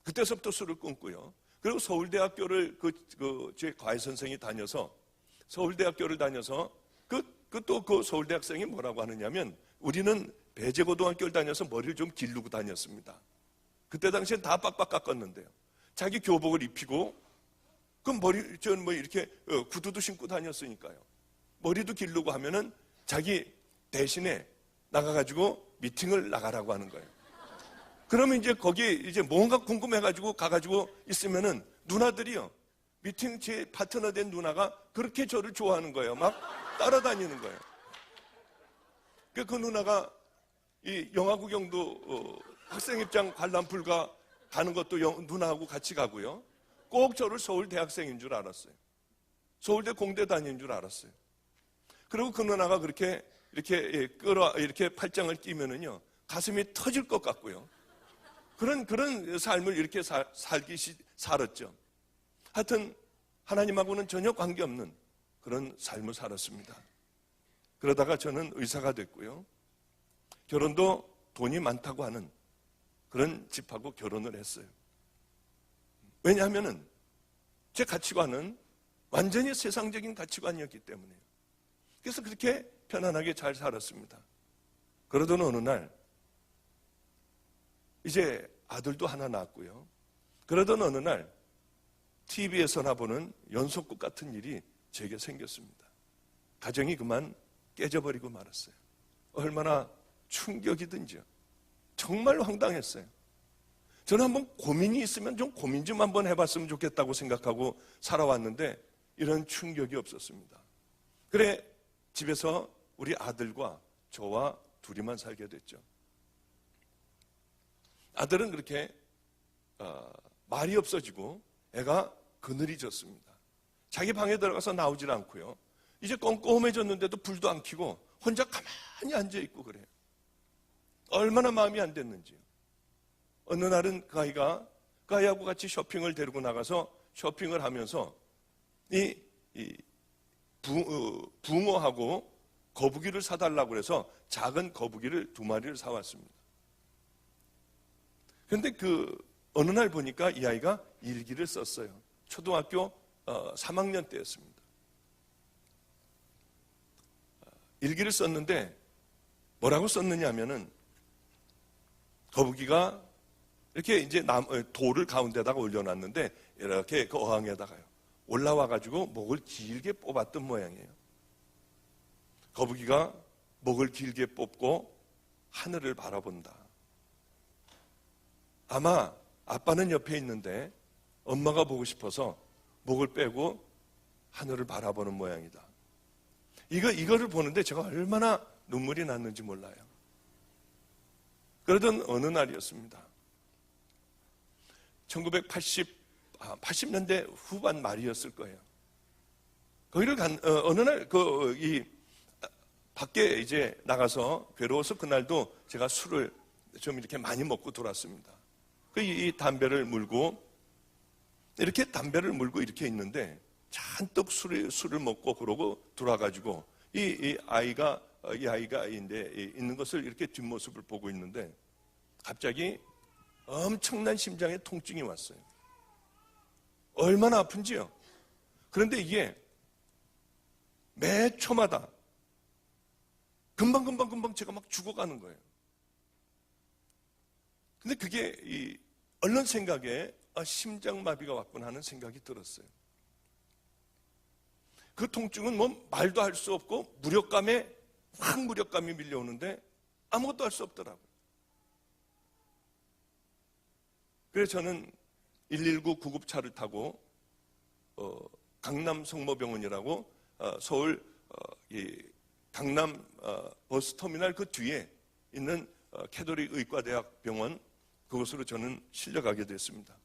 그때서부터 술을 끊고요. 그리고 서울대학교를 제 과외 선생이 다녀서 서울대학교를 다녀서 또 그 서울대학생이 뭐라고 하느냐면 우리는 배제고등학교를 다녀서 머리를 좀 기르고 다녔습니다. 그때 당시엔 다 빡빡 깎았는데요. 자기 교복을 입히고 그 머리 전 이렇게 구두도 신고 다녔으니까요. 머리도 기르고 하면은 자기 대신에 나가가지고 미팅을 나가라고 하는 거예요. 그러면 이제 거기 이제 뭔가 궁금해가지고 가가지고 있으면은 누나들이요. 미팅 제 파트너 된 누나가 그렇게 저를 좋아하는 거예요. 막 따라다니는 거예요. 그 누나가 이 영화 구경도 학생 입장 관람 불가 가는 것도 누나하고 같이 가고요. 꼭 저를 서울 대학생인 줄 알았어요. 서울대 공대 다니는 줄 알았어요. 그리고 그 누나가 그렇게 이렇게 팔짱을 끼면은요, 가슴이 터질 것 같고요. 그런 삶을 이렇게 살았죠. 하여튼, 하나님하고는 전혀 관계없는 그런 삶을 살았습니다. 그러다가 저는 의사가 됐고요. 결혼도 돈이 많다고 하는 그런 집하고 결혼을 했어요. 왜냐하면은 제 가치관은 완전히 세상적인 가치관이었기 때문에요. 그래서 그렇게 편안하게 잘 살았습니다. 그러던 어느 날 이제 아들도 하나 낳았고요. 그러던 어느 날 TV에서나 보는 연속극 같은 일이 제게 생겼습니다. 가정이 그만 깨져버리고 말았어요. 얼마나 충격이든지요. 정말 황당했어요. 저는 한번 고민이 있으면 좀 고민 좀 한번 해봤으면 좋겠다고 생각하고 살아왔는데 이런 충격이 없었습니다. 그래 집에서 우리 아들과 저와 둘이만 살게 됐죠. 아들은 그렇게 말이 없어지고 애가 그늘이졌습니다. 자기 방에 들어가서 나오질 않고요. 이제 껌껌해졌는데도 불도 안 켜고 혼자 가만히 앉아있고 그래요. 얼마나 마음이 안 됐는지요. 어느 날은 그 아이하고 같이 쇼핑을 데리고 나가서 쇼핑을 하면서 붕어하고 거북이를 사달라고 해서 작은 거북이를 2마리를 사왔습니다. 그런데 어느 날 보니까 이 아이가 일기를 썼어요. 초등학교 3학년 때였습니다. 일기를 썼는데 뭐라고 썼느냐 하면은 거북이가 이렇게 이제 돌을 가운데다가 올려놨는데 이렇게 그 어항에다가요. 올라와가지고 목을 길게 뽑았던 모양이에요. 거북이가 목을 길게 뽑고 하늘을 바라본다. 아마 아빠는 옆에 있는데 엄마가 보고 싶어서 목을 빼고 하늘을 바라보는 모양이다. 이거를 보는데 제가 얼마나 눈물이 났는지 몰라요. 그러던 어느 날이었습니다. 80년대 후반 말이었을 거예요. 거기를 어느 날 밖에 이제 나가서 괴로워서 그날도 제가 술을 좀 이렇게 많이 먹고 돌았습니다. 이 담배를 물고 이렇게 이렇게 있는데 잔뜩 술을 먹고 그러고 돌아가지고 이 아이가 있는 것을 이렇게 뒷모습을 보고 있는데 갑자기 엄청난 심장에 통증이 왔어요. 얼마나 아픈지요. 그런데 이게 매 초마다 금방 제가 막 죽어가는 거예요. 근데 그게 얼른 생각에 심장마비가 왔구나 하는 생각이 들었어요. 그 통증은 뭐 말도 할 수 없고 무력감이 밀려오는데 아무것도 할 수 없더라고요. 그래서 저는 119 구급차를 타고 강남 성모병원이라고 서울 강남 버스터미널 그 뒤에 있는 캐톨릭 의과대학 병원 그곳으로 저는 실려가게 됐습니다.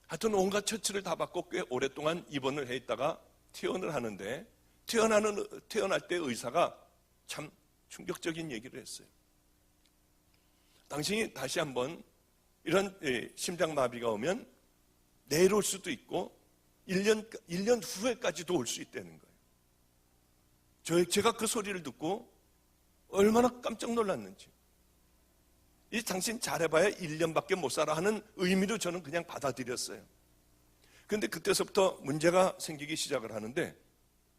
하여튼 온갖 처치를 다 받고 꽤 오랫동안 입원을 해 있다가 퇴원을 하는데 퇴원할 때 의사가 참 충격적인 얘기를 했어요. 당신이 다시 한번 이런 심장마비가 오면 내일 올 수도 있고 1년 후에까지도 올 수 있다는 거예요. 제가 그 소리를 듣고 얼마나 깜짝 놀랐는지. 당신 잘해봐야 1년밖에 못 살아 하는 의미로 저는 그냥 받아들였어요. 그런데 그때서부터 문제가 생기기 시작을 하는데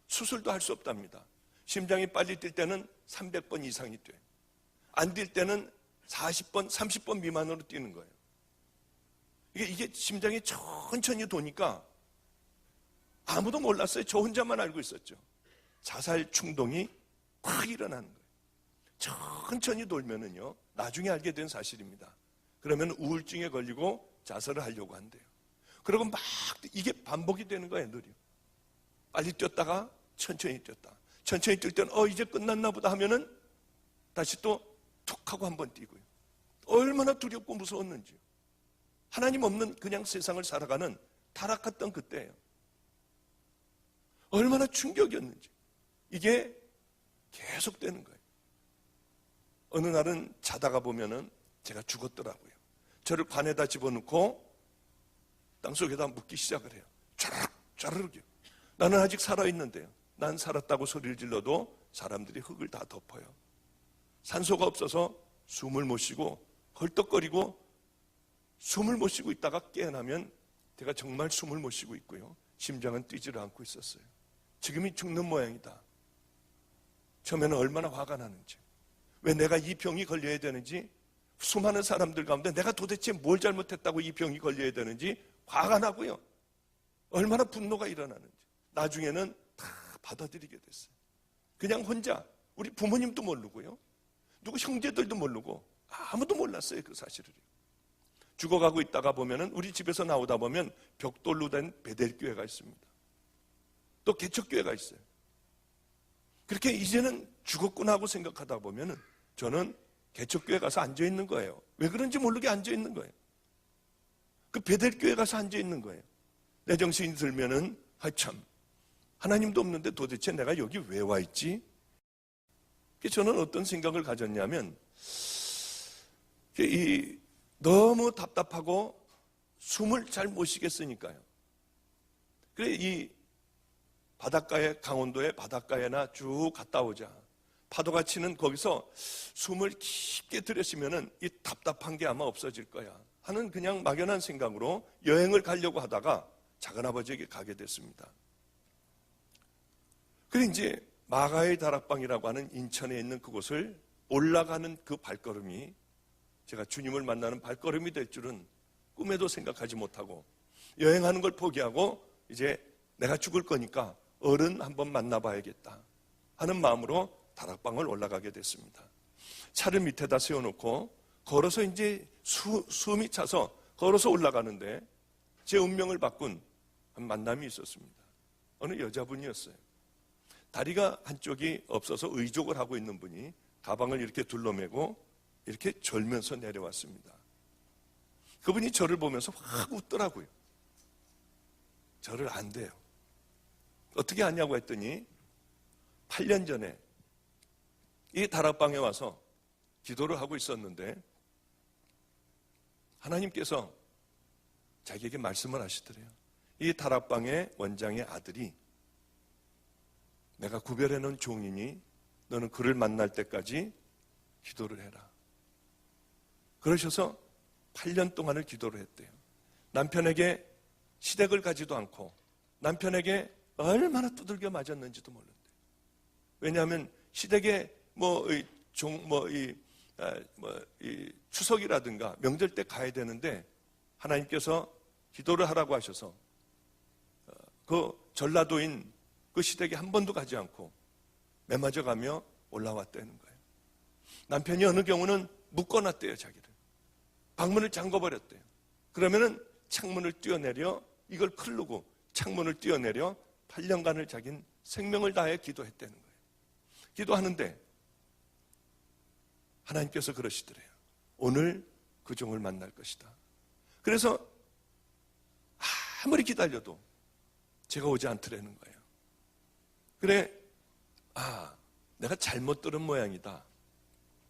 수술도 할 수 없답니다. 심장이 빨리 뛸 때는 300번 이상이 돼. 안 뛸 때는 40번, 30번 미만으로 뛰는 거예요. 이게 심장이 천천히 도니까 아무도 몰랐어요. 저 혼자만 알고 있었죠. 자살 충동이 확 일어나는 거예요. 천천히 돌면은요, 나중에 알게 된 사실입니다. 그러면 우울증에 걸리고 자살을 하려고 한대요. 그리고 막 이게 반복이 되는 거예요, 늘이요. 빨리 뛰었다가 천천히 뛰었다. 천천히 뛸 때는 이제 끝났나 보다 하면은 다시 또 툭 하고 한번 뛰고요. 얼마나 두렵고 무서웠는지요. 하나님 없는 그냥 세상을 살아가는 타락했던 그때예요. 얼마나 충격이었는지. 이게 계속되는 거예요. 어느 날은 자다가 보면은 제가 죽었더라고요. 저를 관에다 집어넣고 땅속에다 묻기 시작을 해요. 쫘르륵. 나는 아직 살아있는데요. 난 살았다고 소리를 질러도 사람들이 흙을 다 덮어요. 산소가 없어서 숨을 못 쉬고 헐떡거리고 숨을 못 쉬고 있다가 깨어나면 제가 정말 숨을 못 쉬고 있고요. 심장은 뛰지를 않고 있었어요. 지금이 죽는 모양이다. 처음에는 얼마나 화가 나는지, 왜 내가 이 병이 걸려야 되는지, 수많은 사람들 가운데 내가 도대체 뭘 잘못했다고 이 병이 걸려야 되는지 화가 나고요. 얼마나 분노가 일어나는지. 나중에는 다 받아들이게 됐어요. 그냥 혼자, 우리 부모님도 모르고요. 누구 형제들도 모르고 아무도 몰랐어요, 그 사실을. 죽어가고 있다가 보면은 우리 집에서 나오다 보면 벽돌로 된 베델교회가 있습니다. 또 개척교회가 있어요. 그렇게 이제는 죽었구나 하고 생각하다 보면은 저는 개척교회 가서 앉아있는 거예요. 왜 그런지 모르게 앉아있는 거예요. 그 베델교회 가서 앉아있는 거예요. 내 정신이 들면은 참 하나님도 없는데 도대체 내가 여기 왜 와 있지? 저는 어떤 생각을 가졌냐면 너무 답답하고 숨을 잘 못 쉬겠으니까요. 그래 이 바닷가에, 강원도의 바닷가에나 쭉 갔다 오자. 파도가 치는 거기서 숨을 깊게 들이쉬면은 이 답답한 게 아마 없어질 거야 하는 그냥 막연한 생각으로 여행을 가려고 하다가 작은아버지에게 가게 됐습니다. 그래 이제 마가의 다락방이라고 하는 인천에 있는 그곳을 올라가는 그 발걸음이 제가 주님을 만나는 발걸음이 될 줄은 꿈에도 생각하지 못하고, 여행하는 걸 포기하고 이제 내가 죽을 거니까 어른 한번 만나봐야겠다 하는 마음으로 다락방을 올라가게 됐습니다. 차를 밑에다 세워놓고 걸어서 이제 숨이 차서 걸어서 올라가는데 제 운명을 바꾼 한 만남이 있었습니다. 어느 여자분이었어요. 다리가 한쪽이 없어서 의족을 하고 있는 분이 가방을 이렇게 둘러매고 이렇게 졸면서 내려왔습니다. 그분이 저를 보면서 확 웃더라고요. 저를 안대요. 어떻게 아냐고 했더니 8년 전에 이 다락방에 와서 기도를 하고 있었는데 하나님께서 자기에게 말씀을 하시더래요. 이 다락방의 원장의 아들이 내가 구별해 놓은 종이니 너는 그를 만날 때까지 기도를 해라. 그러셔서 8년 동안을 기도를 했대요. 남편에게 시댁을 가지도 않고 남편에게 얼마나 두들겨 맞았는지도 몰랐대요. 왜냐하면 시댁에 추석이라든가 명절 때 가야 되는데 하나님께서 기도를 하라고 하셔서 그 전라도인 그 시댁에 한 번도 가지 않고 매맞아 가며 올라왔다는 거예요. 남편이 어느 경우는 묶어놨대요, 자기를. 방문을 잠궈버렸대요. 그러면은 창문을 뛰어내려 이걸 클르고 창문을 뛰어내려 8년간을 자긴 생명을 다해 기도했다는 거예요. 기도하는데 하나님께서 그러시더래요. 오늘 그 종을 만날 것이다. 그래서 아무리 기다려도 제가 오지 않더라는 거예요. 그래, 내가 잘못 들은 모양이다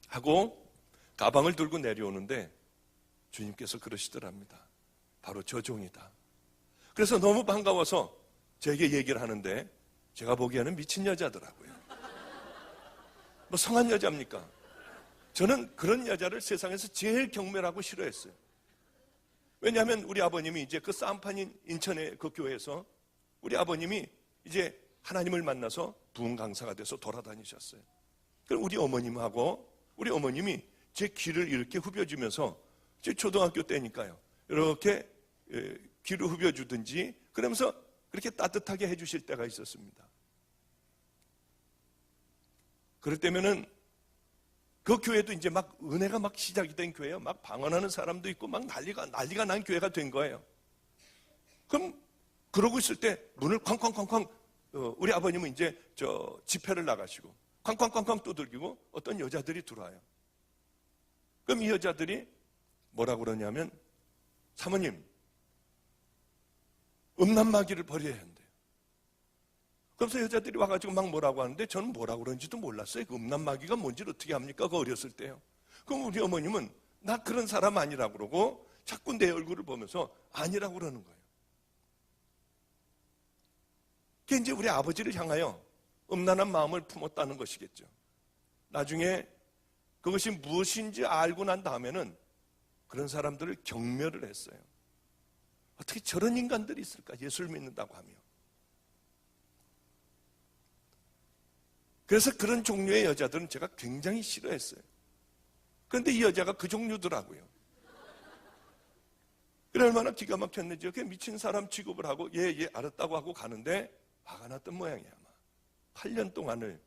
하고 가방을 들고 내려오는데 주님께서 그러시더랍니다. 바로 저 종이다. 그래서 너무 반가워서 저에게 얘기를 하는데 제가 보기에는 미친 여자더라고요. 뭐 성한 여자입니까? 저는 그런 여자를 세상에서 제일 경멸하고 싫어했어요. 왜냐하면 우리 아버님이 이제 그 쌈판인 인천의 그 교회에서 우리 아버님이 이제 하나님을 만나서 부흥 강사가 돼서 돌아다니셨어요. 그럼 우리 어머님하고 우리 어머님이 제 귀를 이렇게 후벼주면서 제 초등학교 때니까요. 이렇게 귀를 후벼주든지 그러면서 그렇게 따뜻하게 해주실 때가 있었습니다. 그럴 때면은 그 교회도 이제 막 은혜가 막 시작이 된 교회예요. 막 방언하는 사람도 있고 막 난리가 난 교회가 된 거예요. 그럼 그러고 있을 때 문을 쾅쾅쾅쾅 우리 아버님은 이제 집회를 나가시고 쾅쾅쾅쾅 두들기고 어떤 여자들이 들어와요. 그럼 이 여자들이 뭐라고 그러냐면 사모님 음란마귀를 버려야 한대요. 그래서 여자들이 와가지고 막 뭐라고 하는데 저는 뭐라고 그런지도 몰랐어요. 그 음란마귀가 뭔지를 어떻게 합니까? 그 어렸을 때요. 그럼 우리 어머님은 나 그런 사람 아니라고 그러고 자꾸 내 얼굴을 보면서 아니라고 그러는 거예요. 그게 이제 우리 아버지를 향하여 음란한 마음을 품었다는 것이겠죠. 나중에 그것이 무엇인지 알고 난 다음에는 그런 사람들을 경멸을 했어요. 어떻게 저런 인간들이 있을까? 예수를 믿는다고 하며. 그래서 그런 종류의 여자들은 제가 굉장히 싫어했어요. 그런데 이 여자가 그 종류더라고요. 그래 얼마나 기가 막혔는지. 그게 미친 사람 취급을 하고 예 알았다고 하고 가는데 화가 났던 모양이야. 아마 8년 동안을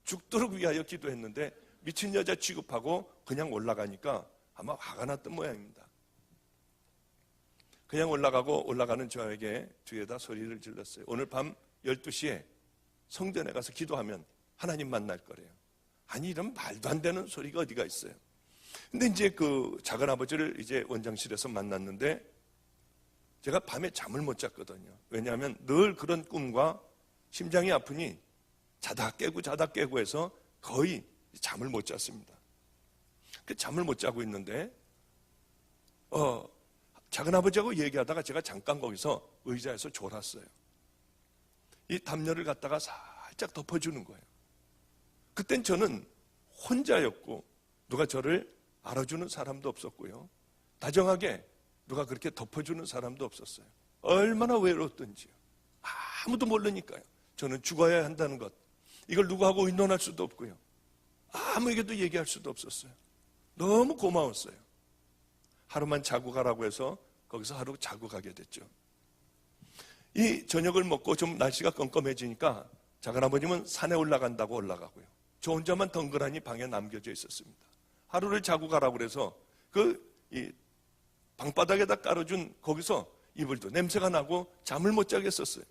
죽도록 위하여 기도했는데 미친 여자 취급하고 그냥 올라가니까 아마 화가 났던 모양입니다. 그냥 올라가는 저에게 뒤에다 소리를 질렀어요. 오늘 밤 12시에 성전에 가서 기도하면 하나님 만날 거래요. 아니 이런 말도 안 되는 소리가 어디가 있어요. 근데 이제 그 작은 아버지를 이제 원장실에서 만났는데 제가 밤에 잠을 못 잤거든요. 왜냐하면 늘 그런 꿈과 심장이 아프니 자다 깨고 해서 거의 잠을 못 잤습니다. 그 잠을 못 자고 있는데 작은 아버지하고 얘기하다가 제가 잠깐 거기서 의자에서 졸았어요. 이 담요를 갖다가 살짝 덮어주는 거예요. 그땐 저는 혼자였고 누가 저를 알아주는 사람도 없었고요. 다정하게 누가 그렇게 덮어주는 사람도 없었어요. 얼마나 외로웠던지요. 아무도 모르니까요. 저는 죽어야 한다는 것. 이걸 누구하고 의논할 수도 없고요. 아무에게도 얘기할 수도 없었어요. 너무 고마웠어요. 하루만 자고 가라고 해서 거기서 하루 자고 가게 됐죠. 이 저녁을 먹고 좀 날씨가 껌껌해지니까 작은 아버님은 산에 올라간다고 올라가고요. 저 혼자만 덩그러니 방에 남겨져 있었습니다. 하루를 자고 가라고 그래서 이 방바닥에다 깔아준 거기서 이불도 냄새가 나고 잠을 못 자겠었어요.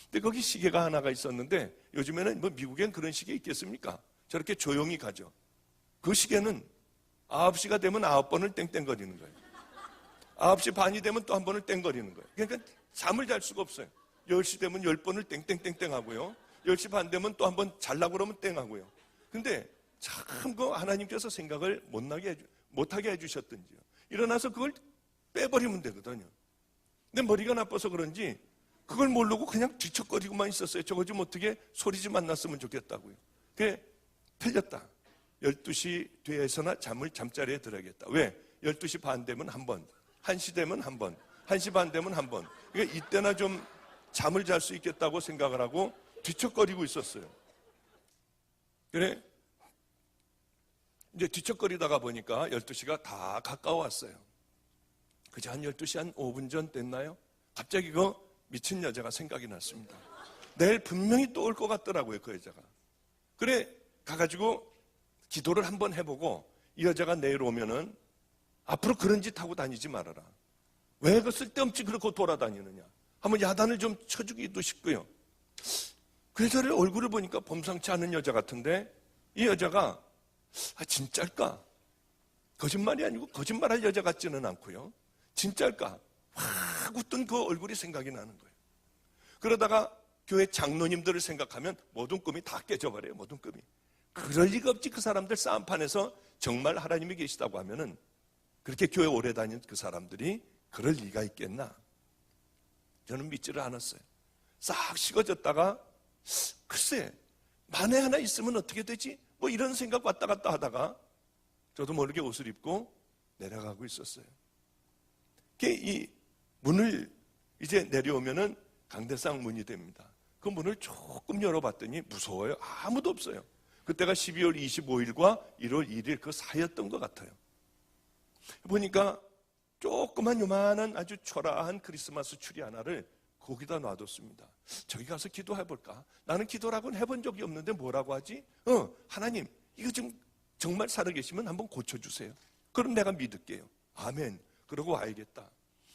근데 거기 시계가 하나가 있었는데 요즘에는 뭐 미국엔 그런 시계 있겠습니까? 저렇게 조용히 가죠. 그 시계는 9시가 되면 9번을 땡땡거리는 거예요. 9시 반이 되면 또 한 번을 땡거리는 거예요. 그러니까 잠을 잘 수가 없어요. 10시 되면 10번을 땡땡땡땡 하고요. 10시 반 되면 또 한 번 잘라고 그러면 땡 하고요. 근데 참 그 하나님께서 생각을 못하게 해주셨던지요. 일어나서 그걸 빼버리면 되거든요. 근데 머리가 나빠서 그런지 그걸 모르고 그냥 뒤척거리고만 있었어요. 저거 좀 어떻게 소리 좀 안 났으면 좋겠다고요. 그게 틀렸다. 12시 뒤에서나 잠자리에 들어야겠다. 왜? 12시 반 되면 한 번, 1시 되면 한 번, 1시 반 되면 한 번. 그러니까 이때나 좀 잠을 잘 수 있겠다고 생각을 하고 뒤척거리고 있었어요. 그래, 이제 뒤척거리다가 보니까 12시가 다 가까워왔어요. 그저 한 12시 한 5분 전 됐나요? 갑자기 그 미친 여자가 생각이 났습니다. 내일 분명히 또 올 것 같더라고요, 그 여자가. 그래, 가가지고 기도를 한번 해보고 이 여자가 내일 오면은 앞으로 그런 짓 하고 다니지 말아라. 왜 그 쓸데없이 그렇게 돌아다니느냐. 한번 야단을 좀 쳐주기도 싶고요. 그 여자를 얼굴을 보니까 범상치 않은 여자 같은데 이 여자가 진짜일까? 거짓말이 아니고 거짓말할 여자 같지는 않고요. 진짜일까? 확 웃던 그 얼굴이 생각이 나는 거예요. 그러다가 교회 장로님들을 생각하면 모든 꿈이 다 깨져버려요. 모든 꿈이. 그럴 리가 없지. 그 사람들 싸움판에서 정말 하나님이 계시다고 하면은 그렇게 교회 오래 다닌 그 사람들이 그럴 리가 있겠나? 저는 믿지를 않았어요. 싹 식어졌다가 글쎄 만에 하나 있으면 어떻게 되지? 뭐 이런 생각 왔다 갔다 하다가 저도 모르게 옷을 입고 내려가고 있었어요. 이 문을 이제 내려오면은 강대상 문이 됩니다. 그 문을 조금 열어봤더니 무서워요. 아무도 없어요. 그때가 12월 25일과 1월 1일 그 사이였던 것 같아요. 보니까 조그만 요만한 아주 초라한 크리스마스 추리 하나를 거기다 놔뒀습니다. 저기 가서 기도해볼까? 나는 기도라고는 해본 적이 없는데 뭐라고 하지? 하나님 이거 좀 정말 살아계시면 한번 고쳐주세요. 그럼 내가 믿을게요. 아멘. 그러고 와야겠다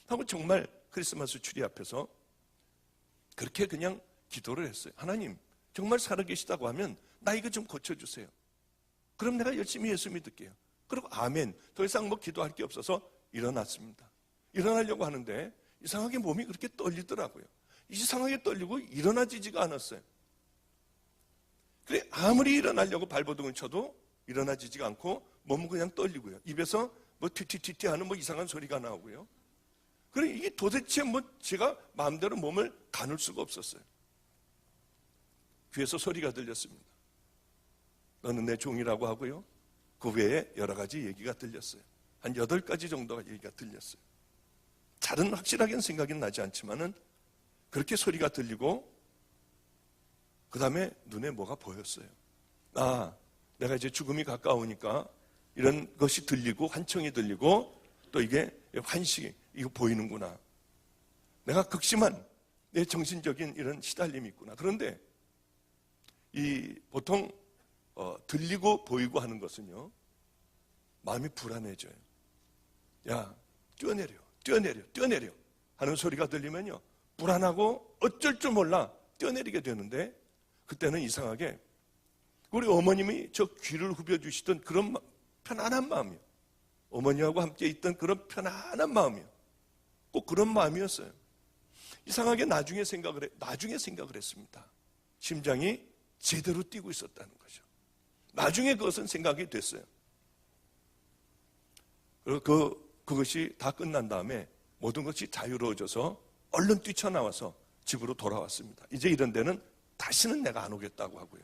하고 정말 크리스마스 추리 앞에서 그렇게 그냥 기도를 했어요. 하나님 정말 살아계시다고 하면 나 이거 좀 고쳐주세요. 그럼 내가 열심히 예수 믿을게요. 그리고 아멘. 더 이상 뭐 기도할 게 없어서 일어났습니다. 일어나려고 하는데 이상하게 몸이 그렇게 떨리더라고요. 이상하게 떨리고 일어나지지가 않았어요. 그래, 아무리 일어나려고 발버둥을 쳐도 일어나지지가 않고 몸은 그냥 떨리고요. 입에서 뭐 튀튀튀튀 하는 뭐 이상한 소리가 나오고요. 그래, 이게 도대체 뭐 제가 마음대로 몸을 가눌 수가 없었어요. 귀에서 소리가 들렸습니다. 너는 내 종이라고 하고요. 그 외에 여러 가지 얘기가 들렸어요. 한 8가지 정도가 얘기가 들렸어요. 잘은 확실하게는 생각이 나지 않지만은 그렇게 소리가 들리고 그 다음에 눈에 뭐가 보였어요. 아, 내가 이제 죽음이 가까우니까 이런 것이 들리고 환청이 들리고 또 이게 환식이 이거 보이는구나. 내가 극심한 내 정신적인 이런 시달림이 있구나. 그런데 이 보통 들리고 보이고 하는 것은요, 마음이 불안해져요. 야, 뛰어내려, 뛰어내려, 뛰어내려 하는 소리가 들리면요, 불안하고 어쩔 줄 몰라 뛰어내리게 되는데, 그때는 이상하게 우리 어머님이 저 귀를 후벼주시던 그런 편안한 마음이요. 어머니하고 함께 있던 그런 편안한 마음이요. 꼭 그런 마음이었어요. 이상하게 나중에 생각을 했습니다. 심장이 제대로 뛰고 있었다는 거죠. 나중에 그것은 생각이 됐어요. 그리고 그것이 다 끝난 다음에 모든 것이 자유로워져서 얼른 뛰쳐나와서 집으로 돌아왔습니다. 이제 이런 데는 다시는 내가 안 오겠다고 하고요.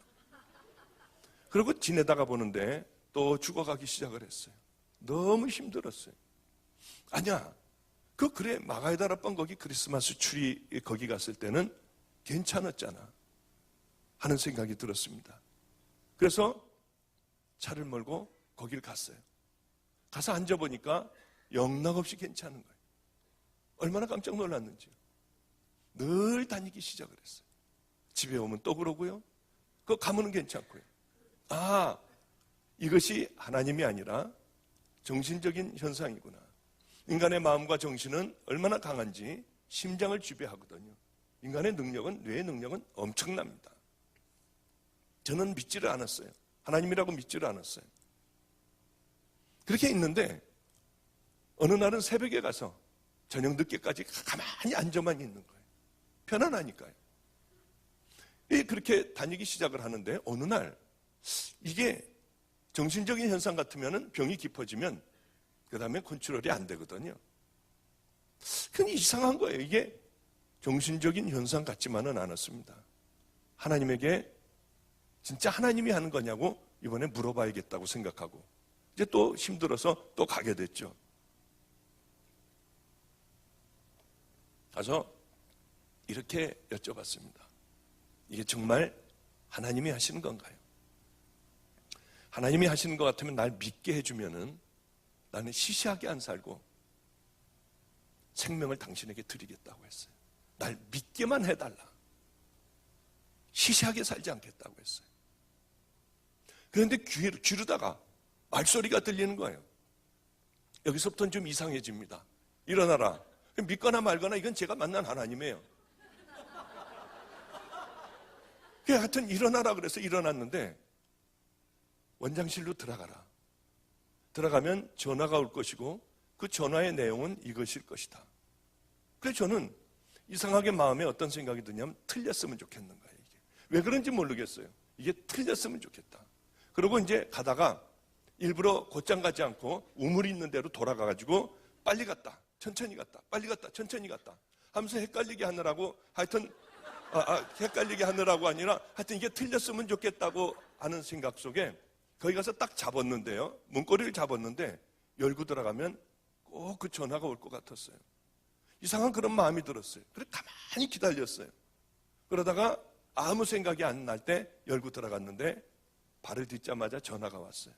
그리고 지내다가 보는데 또 죽어가기 시작을 했어요. 너무 힘들었어요. 아니야, 그래 마가이다라방 거기 크리스마스 추리 거기 갔을 때는 괜찮았잖아 하는 생각이 들었습니다. 그래서 차를 몰고 거기를 갔어요. 가서 앉아보니까 영락없이 괜찮은 거예요. 얼마나 깜짝 놀랐는지요. 늘 다니기 시작을 했어요. 집에 오면 또 그러고요. 그 가면은 괜찮고요. 아, 이것이 하나님이 아니라 정신적인 현상이구나. 인간의 마음과 정신은 얼마나 강한지 심장을 지배하거든요. 인간의 능력은, 뇌의 능력은 엄청납니다. 저는 믿지를 않았어요. 하나님이라고 믿지를 않았어요. 그렇게 있는데 어느 날은 새벽에 가서 저녁 늦게까지 가만히 앉아만 있는 거예요. 편안하니까요. 그렇게 다니기 시작을 하는데 어느 날 이게 정신적인 현상 같으면 병이 깊어지면 그 다음에 컨트롤이 안 되거든요. 근데 이상한 거예요. 이게 정신적인 현상 같지만은 않았습니다. 하나님에게 진짜 하나님이 하는 거냐고 이번에 물어봐야겠다고 생각하고 이제 또 힘들어서 또 가게 됐죠. 가서 이렇게 여쭤봤습니다. 이게 정말 하나님이 하시는 건가요? 하나님이 하시는 것 같으면 날 믿게 해주면은 나는 시시하게 안 살고 생명을 당신에게 드리겠다고 했어요. 날 믿게만 해달라. 시시하게 살지 않겠다고 했어요. 그런데 귀르다가 말소리가 들리는 거예요. 여기서부터는 좀 이상해집니다. 일어나라. 믿거나 말거나 이건 제가 만난 하나님이에요. 하여튼 일어나라 그래서 일어났는데 원장실로 들어가라. 들어가면 전화가 올 것이고 그 전화의 내용은 이것일 것이다. 그래서 저는 이상하게 마음에 어떤 생각이 드냐면 틀렸으면 좋겠는 거예요. 이게. 왜 그런지 모르겠어요. 이게 틀렸으면 좋겠다. 그리고 이제 가다가 일부러 곧장 가지 않고 우물이 있는 대로 돌아가가지고 빨리 갔다, 천천히 갔다, 빨리 갔다, 천천히 갔다 하면서 헷갈리게 하느라고 하여튼 헷갈리게 하느라고 아니라 하여튼 이게 틀렸으면 좋겠다고 하는 생각 속에 거기 가서 딱 잡았는데요. 문고리를 잡았는데 열고 들어가면 꼭 그 전화가 올 것 같았어요. 이상한 그런 마음이 들었어요. 그래서 가만히 기다렸어요. 그러다가 아무 생각이 안 날 때 열고 들어갔는데 발을 딛자마자 전화가 왔어요.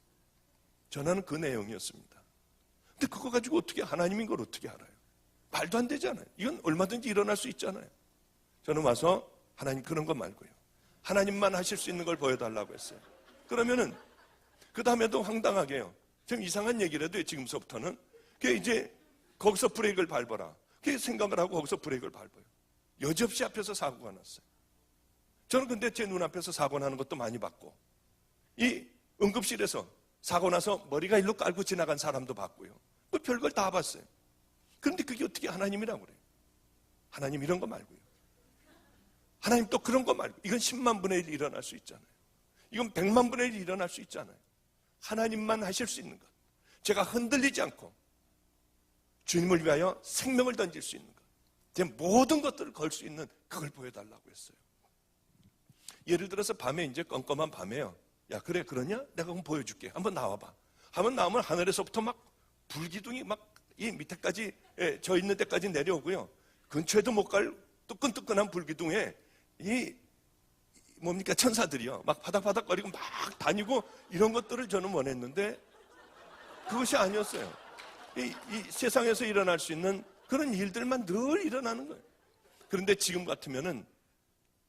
전화는 그 내용이었습니다. 근데 그거 가지고 어떻게 하나님인 걸 어떻게 알아요? 말도 안 되잖아요. 이건 얼마든지 일어날 수 있잖아요. 저는 와서 하나님 그런 거 말고요. 하나님만 하실 수 있는 걸 보여달라고 했어요. 그러면은 그 다음에도 황당하게요. 좀 이상한 얘기를 해도 지금서부터는 그게 이제 거기서 브레이크를 밟아라. 그게 생각을 하고 거기서 브레이크를 밟아요. 여지없이 앞에서 사고가 났어요. 저는 근데 제 눈앞에서 사고 나는 것도 많이 봤고 이 응급실에서 사고 나서 머리가 일로 깔고 지나간 사람도 봤고요. 뭐 별걸 다 봤어요. 그런데 그게 어떻게 하나님이라고 그래요? 하나님 이런 거 말고요. 하나님 또 그런 거 말고 이건 10만 분의 1 일어날 수 있잖아요. 이건 100만 분의 1이 일어날 수 있잖아요. 하나님만 하실 수 있는 것. 제가 흔들리지 않고 주님을 위하여 생명을 던질 수 있는 것. 제 모든 것들을 걸 수 있는 그걸 보여달라고 했어요. 예를 들어서 밤에 이제 껌껌한 밤에요. 야, 그래, 그러냐? 내가 그럼 보여줄게. 한번 나와봐. 한번 나오면 하늘에서부터 막 불기둥이 막 이 밑에까지, 저 있는 데까지 내려오고요. 근처에도 못 갈 뜨끈뜨끈한 불기둥에 이 뭡니까? 천사들이요. 막 바닥바닥거리고 막 다니고 이런 것들을 저는 원했는데 그것이 아니었어요. 이 세상에서 일어날 수 있는 그런 일들만 늘 일어나는 거예요. 그런데 지금 같으면은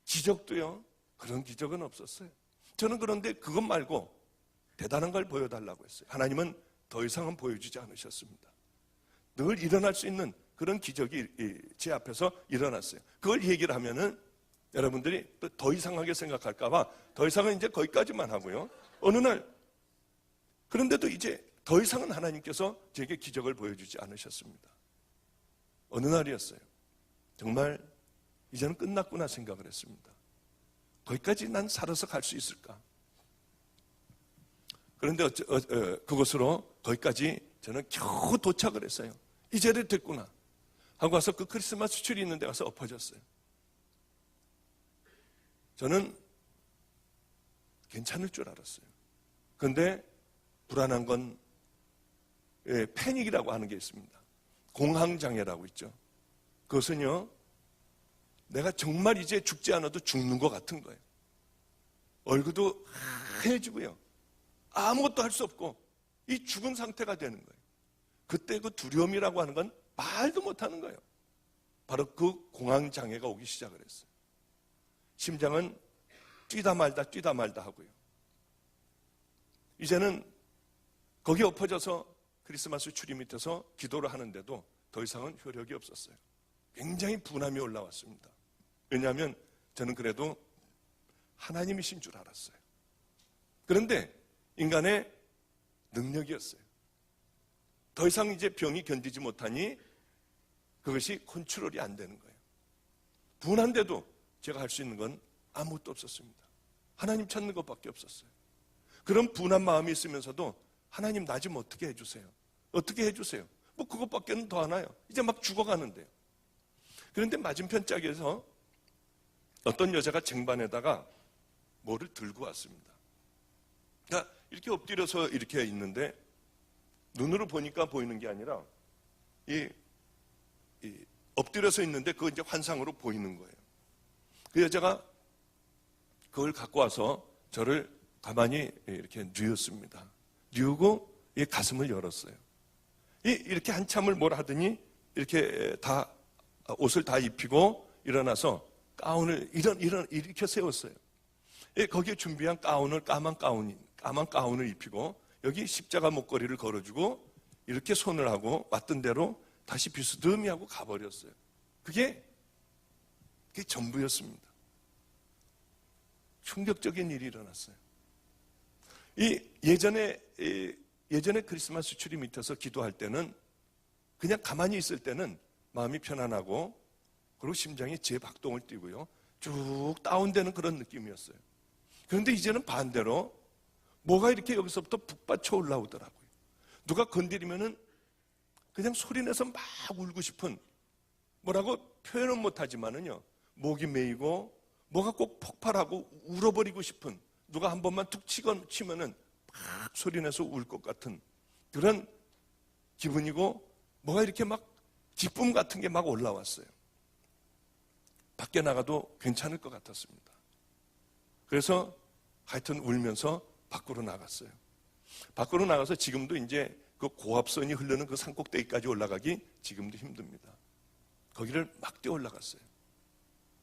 기적도요. 그런 기적은 없었어요. 저는 그런데 그것 말고 대단한 걸 보여달라고 했어요. 하나님은 더 이상은 보여주지 않으셨습니다. 늘 일어날 수 있는 그런 기적이 제 앞에서 일어났어요. 그걸 얘기를 하면은 여러분들이 또 더 이상하게 생각할까봐 더 이상은 이제 거기까지만 하고요. 어느 날 그런데도 이제 더 이상은 하나님께서 제게 기적을 보여주지 않으셨습니다. 어느 날이었어요. 정말 이제는 끝났구나 생각을 했습니다. 거기까지 난 살아서 갈 수 있을까? 그런데 그곳으로 거기까지 저는 겨우 도착을 했어요. 이제는 됐구나 하고 와서 그 크리스마스 트리 있는 데 가서 엎어졌어요. 저는 괜찮을 줄 알았어요. 그런데 불안한 건 패닉이라고 하는 게 있습니다. 공황장애라고 있죠. 그것은요, 내가 정말 이제 죽지 않아도 죽는 것 같은 거예요. 얼굴도 하얘지고요. 아무것도 할 수 없고 이 죽은 상태가 되는 거예요. 그때 그 두려움이라고 하는 건 말도 못하는 거예요. 바로 그 공황장애가 오기 시작을 했어요. 심장은 뛰다 말다 하고요. 이제는 거기 엎어져서 크리스마스 추리 밑에서 기도를 하는데도 더 이상은 효력이 없었어요. 굉장히 분함이 올라왔습니다. 왜냐하면 저는 그래도 하나님이신 줄 알았어요. 그런데 인간의 능력이었어요. 더 이상 이제 병이 견디지 못하니 그것이 컨트롤이 안 되는 거예요. 분한데도 제가 할 수 있는 건 아무것도 없었습니다. 하나님 찾는 것밖에 없었어요. 그런 분한 마음이 있으면서도 하나님 나 좀 어떻게 해주세요. 어떻게 해주세요. 뭐 그것밖에는 더 하나요. 이제 막 죽어가는데요. 그런데 맞은편 짝에서 어떤 여자가 쟁반에다가 뭐를 들고 왔습니다. 그러니까 이렇게 엎드려서 이렇게 있는데 눈으로 보니까 보이는 게 아니라 이 엎드려서 있는데 그거 이제 환상으로 보이는 거예요. 그 여자가 그걸 갖고 와서 저를 가만히 이렇게 뉘었습니다. 뉘우고 이 가슴을 열었어요. 이렇게 한참을 뭘 하더니 이렇게 다 옷을 다 입히고 일어나서 가운을 이렇게 세웠어요. 거기에 준비한 가운을 까만 가운을 입히고 여기 십자가 목걸이를 걸어주고 이렇게 손을 하고 왔던 대로 다시 비스듬히 하고 가버렸어요. 그게 전부였습니다. 충격적인 일이 일어났어요. 예전에 크리스마스 트리 밑에서 기도할 때는 그냥 가만히 있을 때는 마음이 편안하고 그리고 심장이 재박동을 띄고요. 쭉 다운되는 그런 느낌이었어요. 그런데 이제는 반대로 뭐가 이렇게 여기서부터 북받쳐 올라오더라고요. 누가 건드리면은 그냥 소리내서 막 울고 싶은, 뭐라고 표현은 못하지만은요, 목이 메이고 뭐가 꼭 폭발하고 울어버리고 싶은, 누가 한 번만 툭 치면은 막 소리내서 울 것 같은 그런 기분이고, 뭐가 이렇게 막 기쁨 같은 게 막 올라왔어요. 밖에 나가도 괜찮을 것 같았습니다. 그래서 하여튼 울면서 밖으로 나갔어요. 밖으로 나가서 지금도 이제 그 고압선이 흐르는 그 산꼭대기까지 올라가기 지금도 힘듭니다. 거기를 막 뛰어 올라갔어요.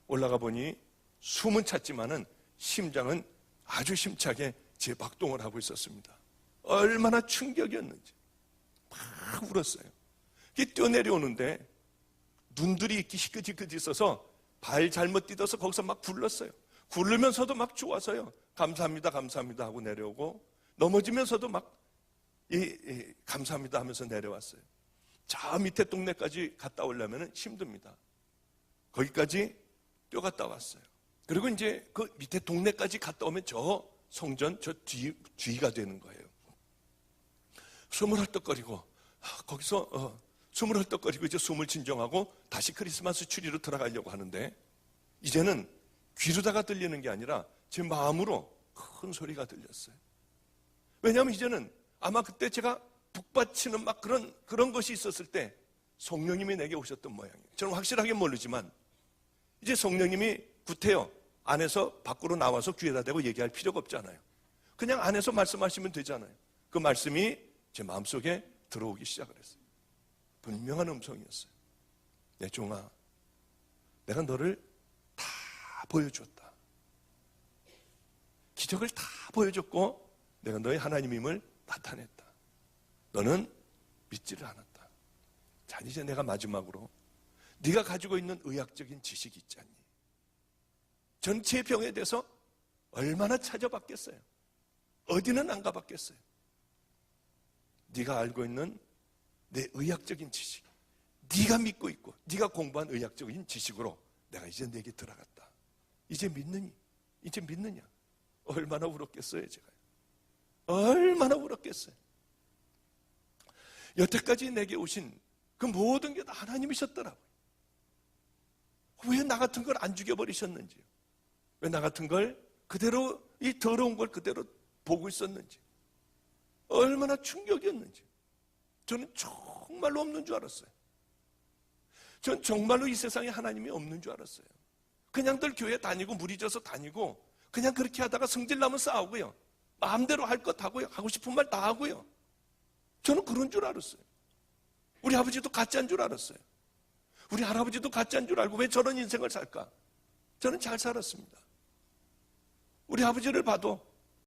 올라가 보니 숨은 찼지만은 심장은 아주 심차게 재박동을 하고 있었습니다. 얼마나 충격이었는지 막 울었어요. 뛰어내려오는데 눈들이 이렇게 희끗희끗 있어서 발 잘못 디뎌서 거기서 막 굴렀어요. 굴르면서도 막 좋아서요. 감사합니다, 감사합니다 하고 내려오고, 넘어지면서도 막 감사합니다 하면서 내려왔어요. 저 밑에 동네까지 갔다 오려면 힘듭니다. 거기까지 뛰어갔다 왔어요. 그리고 이제 그 밑에 동네까지 갔다 오면 저 성전 저 뒤가 되는 거예요. 숨을 헐떡거리고 거기서 숨을 헐떡거리고 이제 숨을 진정하고 다시 크리스마스 추리로 들어가려고 하는데 이제는 귀로다가 들리는 게 아니라 제 마음으로 큰 소리가 들렸어요. 왜냐하면 이제는 아마 그때 제가 북받치는 막 그런 것이 있었을 때 성령님이 내게 오셨던 모양이에요. 저는 확실하게 모르지만 이제 성령님이 구태여 안에서 밖으로 나와서 귀에다 대고 얘기할 필요가 없잖아요. 그냥 안에서 말씀하시면 되잖아요. 그 말씀이 제 마음속에 들어오기 시작을 했어요. 분명한 음성이었어요. 내 종아, 내가 너를 다 보여줬다. 기적을 다 보여줬고 내가 너의 하나님임을 나타냈다. 너는 믿지를 않았다. 자, 이제 내가 마지막으로 네가 가지고 있는 의학적인 지식이 있지 않니? 전체 병에 대해서 얼마나 찾아봤겠어요? 어디는 안 가봤겠어요? 네가 알고 있는 내 의학적인 지식, 네가 믿고 있고 네가 공부한 의학적인 지식으로 내가 이제 내게 들어갔다. 이제 믿느니? 이제 믿느냐? 얼마나 울었겠어요, 제가. 얼마나 울었겠어요. 여태까지 내게 오신 그 모든 게 다 하나님이셨더라고요. 왜 나 같은 걸 안 죽여버리셨는지요? 왜 나 같은 걸 그대로, 이 더러운 걸 그대로 보고 있었는지, 얼마나 충격이었는지. 저는 정말로 없는 줄 알았어요. 전 정말로 이 세상에 하나님이 없는 줄 알았어요. 그냥들 교회 다니고 무리져서 다니고 그냥 그렇게 하다가 성질 나면 싸우고요. 마음대로 할 것 하고요. 하고 싶은 말 다 하고요. 저는 그런 줄 알았어요. 우리 아버지도 가짜인 줄 알았어요. 우리 할아버지도 가짜인 줄 알고 왜 저런 인생을 살까? 저는 잘 살았습니다. 우리 아버지를 봐도